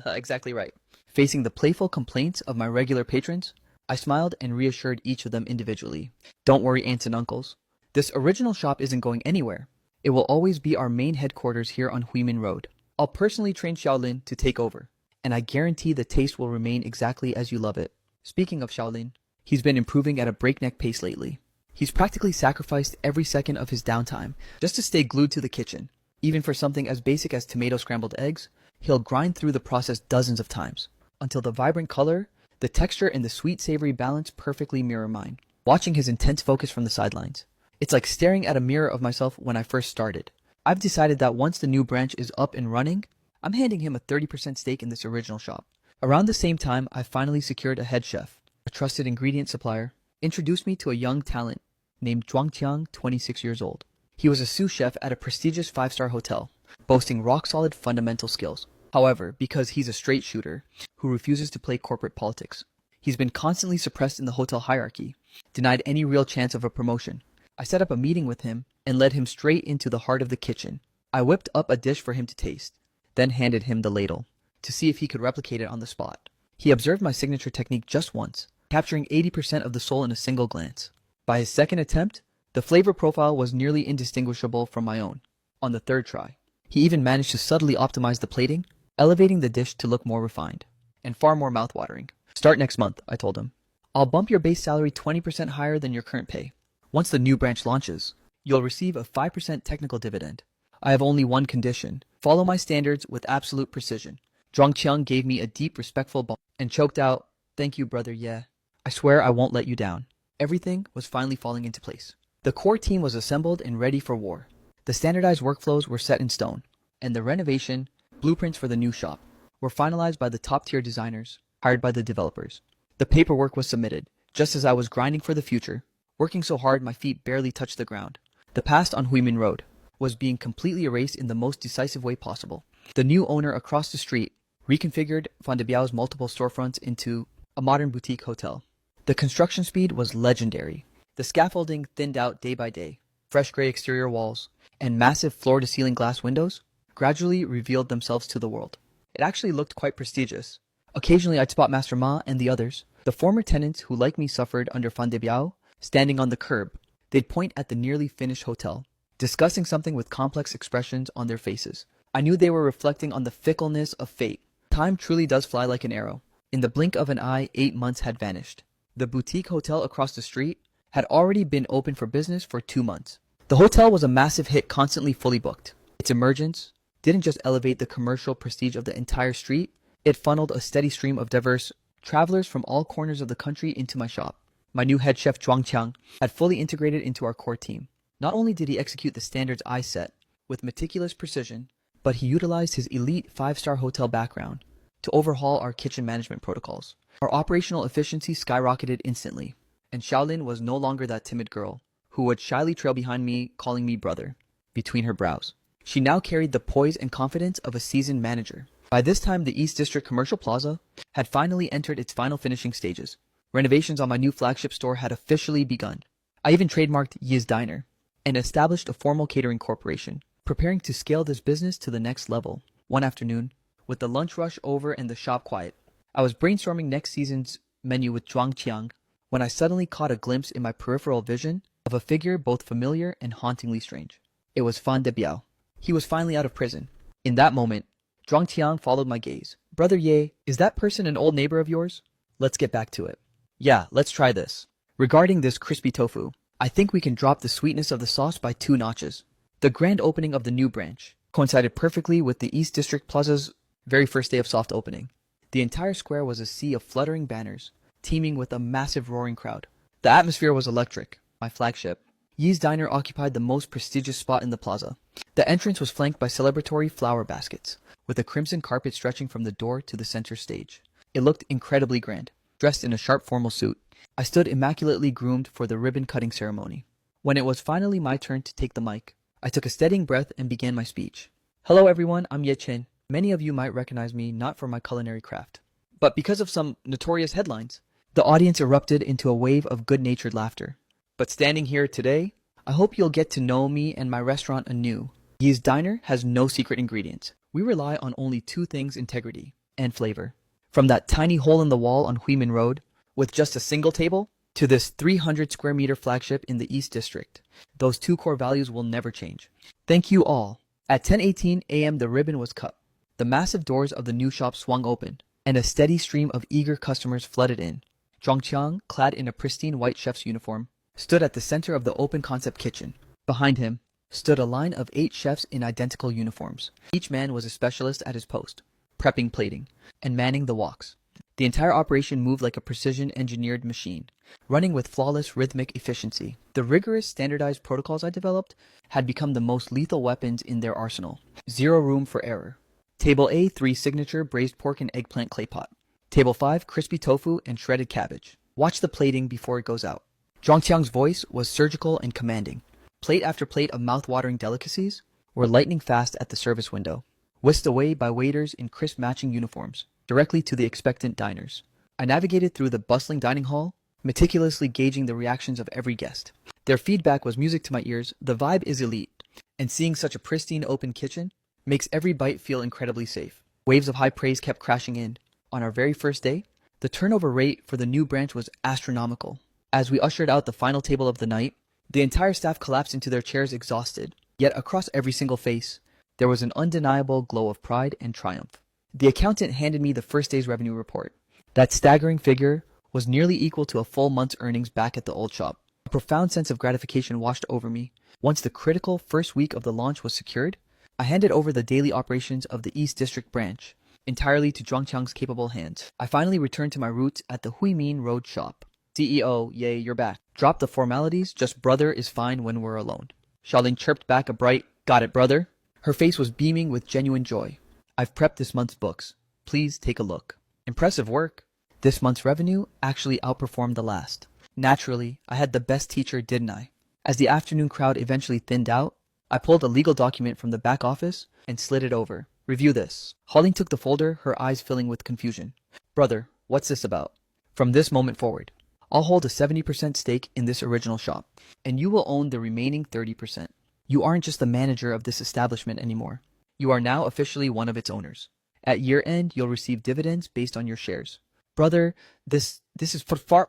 [SPEAKER 1] Exactly right. Facing the playful complaints of my regular patrons, I smiled and reassured each of them individually. Don't worry, aunts and uncles. This original shop isn't going anywhere. It will always be our main headquarters here on Huimin Road. I'll personally train Xiaolin to take over, and I guarantee the taste will remain exactly as you love it. Speaking of Xiaolin, he's been improving at a breakneck pace lately. He's practically sacrificed every second of his downtime just to stay glued to the kitchen. Even for something as basic as tomato scrambled eggs, he'll grind through the process dozens of times, until the vibrant color, the texture, and the sweet-savory balance perfectly mirror mine. Watching his intense focus from the sidelines, it's like staring at a mirror of myself when I first started. I've decided that once the new branch is up and running, I'm handing him a 30% stake in this original shop. Around the same time, I finally secured a head chef, a trusted ingredient supplier, introduced me to a young talent named Zhuang Qiang, 26 years old. He was a sous chef at a prestigious 5-star hotel, boasting rock-solid fundamental skills. However, because he's a straight shooter who refuses to play corporate politics, he's been constantly suppressed in the hotel hierarchy, denied any real chance of a promotion. I set up a meeting with him and led him straight into the heart of the kitchen. I whipped up a dish for him to taste, then handed him the ladle to see if he could replicate it on the spot. He observed my signature technique just once, capturing 80% of the soul in a single glance. By his second attempt, the flavor profile was nearly indistinguishable from my own. On the third try, he even managed to subtly optimize the plating, elevating the dish to look more refined and far more mouthwatering. Start next month, I told him. I'll bump your base salary 20% higher than your current pay. Once the new branch launches, you'll receive a 5% technical dividend. I have only one condition. Follow my standards with absolute precision. Zhuang Qiang gave me a deep, respectful bump and choked out, "Thank you, brother, yeah. I swear I won't let you down." Everything was finally falling into place. The core team was assembled and ready for war. The standardized workflows were set in stone, and the renovation blueprints for the new shop were finalized by the top-tier designers hired by the developers. The paperwork was submitted, just as I was grinding for the future, working so hard my feet barely touched the ground. The past on Huimin Road was being completely erased in the most decisive way possible. The new owner across the street reconfigured Fondebiao's multiple storefronts into a modern boutique hotel. The construction speed was legendary. The scaffolding thinned out day by day. Fresh gray exterior walls and massive floor-to-ceiling glass windows gradually revealed themselves to the world. It actually looked quite prestigious. Occasionally I'd spot Master Ma and the others, the former tenants who like me suffered under Fondebiao, standing on the curb. They'd point at the nearly finished hotel, discussing something with complex expressions on their faces. I knew they were reflecting on the fickleness of fate. Time truly does fly like an arrow. In the blink of an eye, 8 months had vanished. The boutique hotel across the street had already been open for business for 2 months. The hotel was a massive hit, constantly fully booked. Its emergence didn't just elevate the commercial prestige of the entire street, it funneled a steady stream of diverse travelers from all corners of the country into my shop. My new head chef Zhuang Qiang had fully integrated into our core team. Not only did he execute the standards I set with meticulous precision, but he utilized his elite 5-star hotel background to overhaul our kitchen management protocols. Our operational efficiency skyrocketed instantly, and Xiaolin was no longer that timid girl who would shyly trail behind me, calling me brother, between her brows. She now carried the poise and confidence of a seasoned manager. By this time, the East District Commercial Plaza had finally entered its final finishing stages. Renovations on my new flagship store had officially begun. I even trademarked Yi's Diner and established a formal catering corporation, preparing to scale this business to the next level. One afternoon, with the lunch rush over and the shop quiet, I was brainstorming next season's menu with Zhuang Qiang when I suddenly caught a glimpse in my peripheral vision of a figure both familiar and hauntingly strange. It was Fan Debiao. He was finally out of prison. In that moment, Zhuang Qiang followed my gaze. "Brother Ye, is that person an old neighbor of yours? Let's get back to it." "Yeah, let's try this. Regarding this crispy tofu, I think we can drop the sweetness of the sauce by 2 notches." The grand opening of the new branch coincided perfectly with the East District Plaza's very first day of soft opening. The entire square was a sea of fluttering banners, teeming with a massive roaring crowd. The atmosphere was electric. My flagship, Yi's Diner occupied the most prestigious spot in the plaza. The entrance was flanked by celebratory flower baskets, with a crimson carpet stretching from the door to the center stage. It looked incredibly grand. Dressed in a sharp formal suit, I stood immaculately groomed for the ribbon-cutting ceremony. When it was finally my turn to take the mic, I took a steadying breath and began my speech. Hello everyone, I'm Ye Chen. Many of you might recognize me not for my culinary craft, but because of some notorious headlines. The audience erupted into a wave of good-natured laughter. But standing here today, I hope you'll get to know me and my restaurant anew. Yi's Diner has no secret ingredients. We rely on only two things: integrity and flavor. From that tiny hole in the wall on Huimin Road, with just a single table, to this 300 square meter flagship in the East District, those two core values will never change. Thank you all. At 10:18 a.m. the ribbon was cut. The massive doors of the new shop swung open, and a steady stream of eager customers flooded in. Zhongqiang, clad in a pristine white chef's uniform, stood at the center of the open concept kitchen. Behind him stood a line of 8 chefs in identical uniforms. Each man was a specialist at his post, prepping plating and manning the woks. The entire operation moved like a precision-engineered machine, running with flawless rhythmic efficiency. The rigorous standardized protocols I developed had become the most lethal weapons in their arsenal. Zero room for error. Table A3 signature braised pork and eggplant clay pot. Table 5 crispy tofu and shredded cabbage. Watch the plating before it goes out. Zhongqiang's voice was surgical and commanding. Plate after plate of mouth-watering delicacies were lightning fast at the service window, whisked away by waiters in crisp matching uniforms, directly to the expectant diners. I navigated through the bustling dining hall, meticulously gauging the reactions of every guest. Their feedback was music to my ears. The vibe is elite, and seeing such a pristine open kitchen makes every bite feel incredibly safe. Waves of high praise kept crashing in. On our very first day, the turnover rate for the new branch was astronomical. As we ushered out the final table of the night, the entire staff collapsed into their chairs exhausted. Yet across every single face, there was an undeniable glow of pride and triumph. The accountant handed me the first day's revenue report. That staggering figure was nearly equal to a full month's earnings back at the old shop. A profound sense of gratification washed over me. Once the critical first week of the launch was secured, I handed over the daily operations of the East District branch entirely to Zhongqiang's capable hands. I finally returned to my roots at the Huimin Road shop. CEO, yay, you're back. Drop the formalities, just brother is fine when we're alone. Xiaolin chirped back a bright, got it, brother. Her face was beaming with genuine joy. I've prepped this month's books. Please take a look. Impressive work. This month's revenue actually outperformed the last. Naturally, I had the best teacher, didn't I? As the afternoon crowd eventually thinned out, I pulled a legal document from the back office and slid it over. Review this. Holling took the folder, her eyes filling with confusion. Brother, what's this about? From this moment forward, I'll hold a 70% stake in this original shop, and you will own the remaining 30%. You aren't just the manager of this establishment anymore. You are now officially one of its owners. At year end, you'll receive dividends based on your shares. Brother, this is far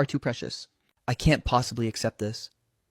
[SPEAKER 1] too precious. I can't possibly accept this.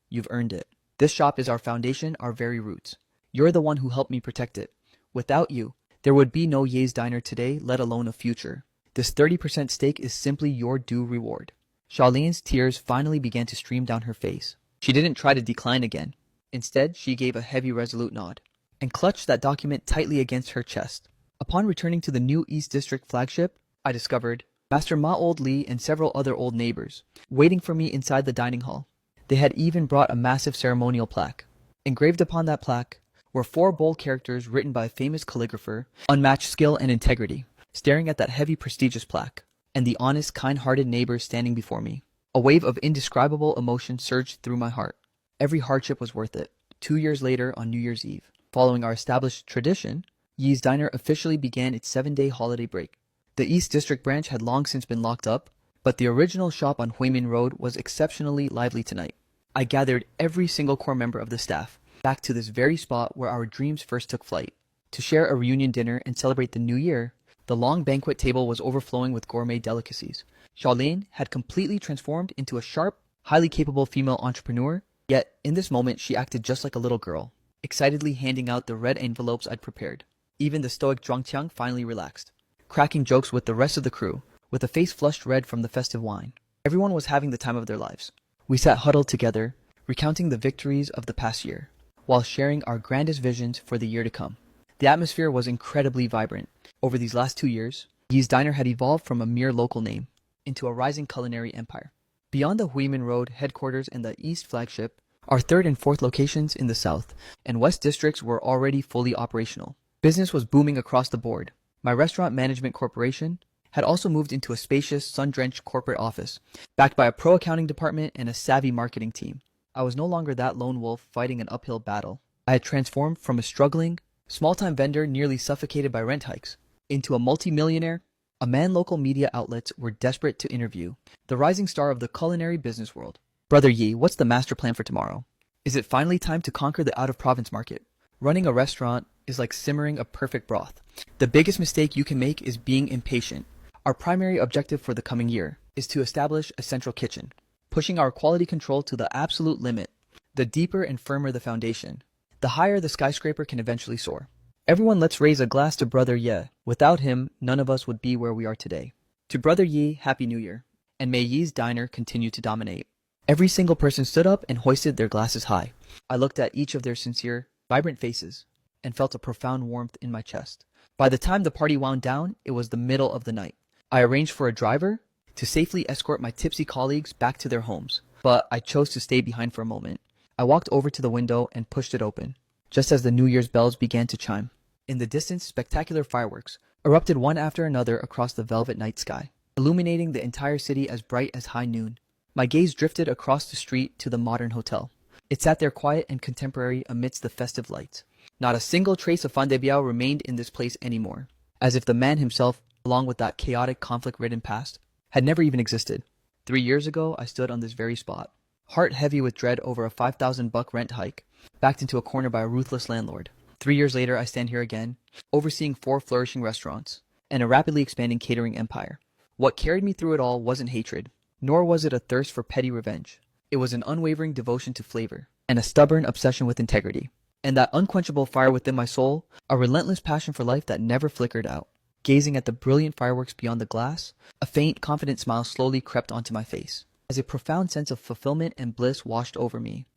[SPEAKER 1] You've earned it. This shop is our foundation, our very roots. You're the one who helped me protect it. Without you, there would be no Ye's Diner today, let alone a future. This 30% stake is simply your due reward. Xiaolin's tears finally began to stream down her face. She didn't try to decline again. Instead, she gave a heavy, resolute nod and clutched that document tightly against her chest. Upon returning to the new East District flagship, I discovered Master Ma Old Li and several other old neighbors waiting for me inside the dining hall. They had even brought a massive ceremonial plaque. Engraved upon that plaque were 4 bold characters written by a famous calligrapher, unmatched skill and integrity. Staring at that heavy, prestigious plaque, and the honest, kind-hearted neighbors standing before me, a wave of indescribable emotion surged through my heart. Every hardship was worth it. 2 years later, on New Year's Eve, following our established tradition, Yi's Diner officially began its 7-day holiday break. The East District branch had long since been locked up, but the original shop on Huimin Road was exceptionally lively tonight. I gathered every single core member of the staff back to this very spot where our dreams first took flight. To share a reunion dinner and celebrate the new year, the long banquet table was overflowing with gourmet delicacies. Xiaolin had completely transformed into a sharp, highly capable female entrepreneur, yet in this moment she acted just like a little girl, excitedly handing out the red envelopes I'd prepared. Even the stoic Zhongqiang finally relaxed, cracking jokes with the rest of the crew, with a face flushed red from the festive wine. Everyone was having the time of their lives. We sat huddled together, recounting the victories of the past year, while sharing our grandest visions for the year to come. The atmosphere was incredibly vibrant. Over these last 2 years, Yi's Diner had evolved from a mere local name into a rising culinary empire. Beyond the Huimin Road headquarters and the East flagship, our third and fourth locations in the South and West districts were already fully operational. Business was booming across the board. My restaurant management corporation had also moved into a spacious, sun-drenched corporate office, backed by a pro accounting department and a savvy marketing team. I was no longer that lone wolf fighting an uphill battle. I had transformed from a struggling, small-time vendor nearly suffocated by rent hikes into a multimillionaire, a man local media outlets were desperate to interview, the rising star of the culinary business world. Brother Yi, what's the master plan for tomorrow? Is it finally time to conquer the out-of-province market? Running a restaurant is like simmering a perfect broth. The biggest mistake you can make is being impatient. Our primary objective for the coming year is to establish a central kitchen, pushing our quality control to the absolute limit. The deeper and firmer the foundation, the higher the skyscraper can eventually soar. Everyone, let's raise a glass to Brother Ye. Without him, none of us would be where we are today. To Brother Yi, Happy New Year. And may Yi's diner continue to dominate. Every single person stood up and hoisted their glasses high. I looked at each of their sincere, vibrant faces and felt a profound warmth in my chest. By the time the party wound down, it was the middle of the night. I arranged for a driver to safely escort my tipsy colleagues back to their homes, but I chose to stay behind for a moment. I walked over to the window and pushed it open, just as the New Year's bells began to chime. In the distance, spectacular fireworks erupted one after another across the velvet night sky, illuminating the entire city as bright as high noon. My gaze drifted across the street to the modern hotel. It sat there quiet and contemporary amidst the festive lights. Not a single trace of Fan de Biao remained in this place anymore, as if the man himself, along with that chaotic, conflict-ridden past, had never even existed. 3 years ago, I stood on this very spot, heart heavy with dread over a 5,000 buck rent hike, backed into a corner by a ruthless landlord. 3 years later, I stand here again, overseeing 4 flourishing restaurants and a rapidly expanding catering empire. What carried me through it all wasn't hatred, nor was it a thirst for petty revenge. It was an unwavering devotion to flavor and a stubborn obsession with integrity. And that unquenchable fire within my soul, a relentless passion for life that never flickered out. Gazing at the brilliant fireworks beyond the glass, a faint, confident smile slowly crept onto my face. As a profound sense of fulfillment and bliss washed over me,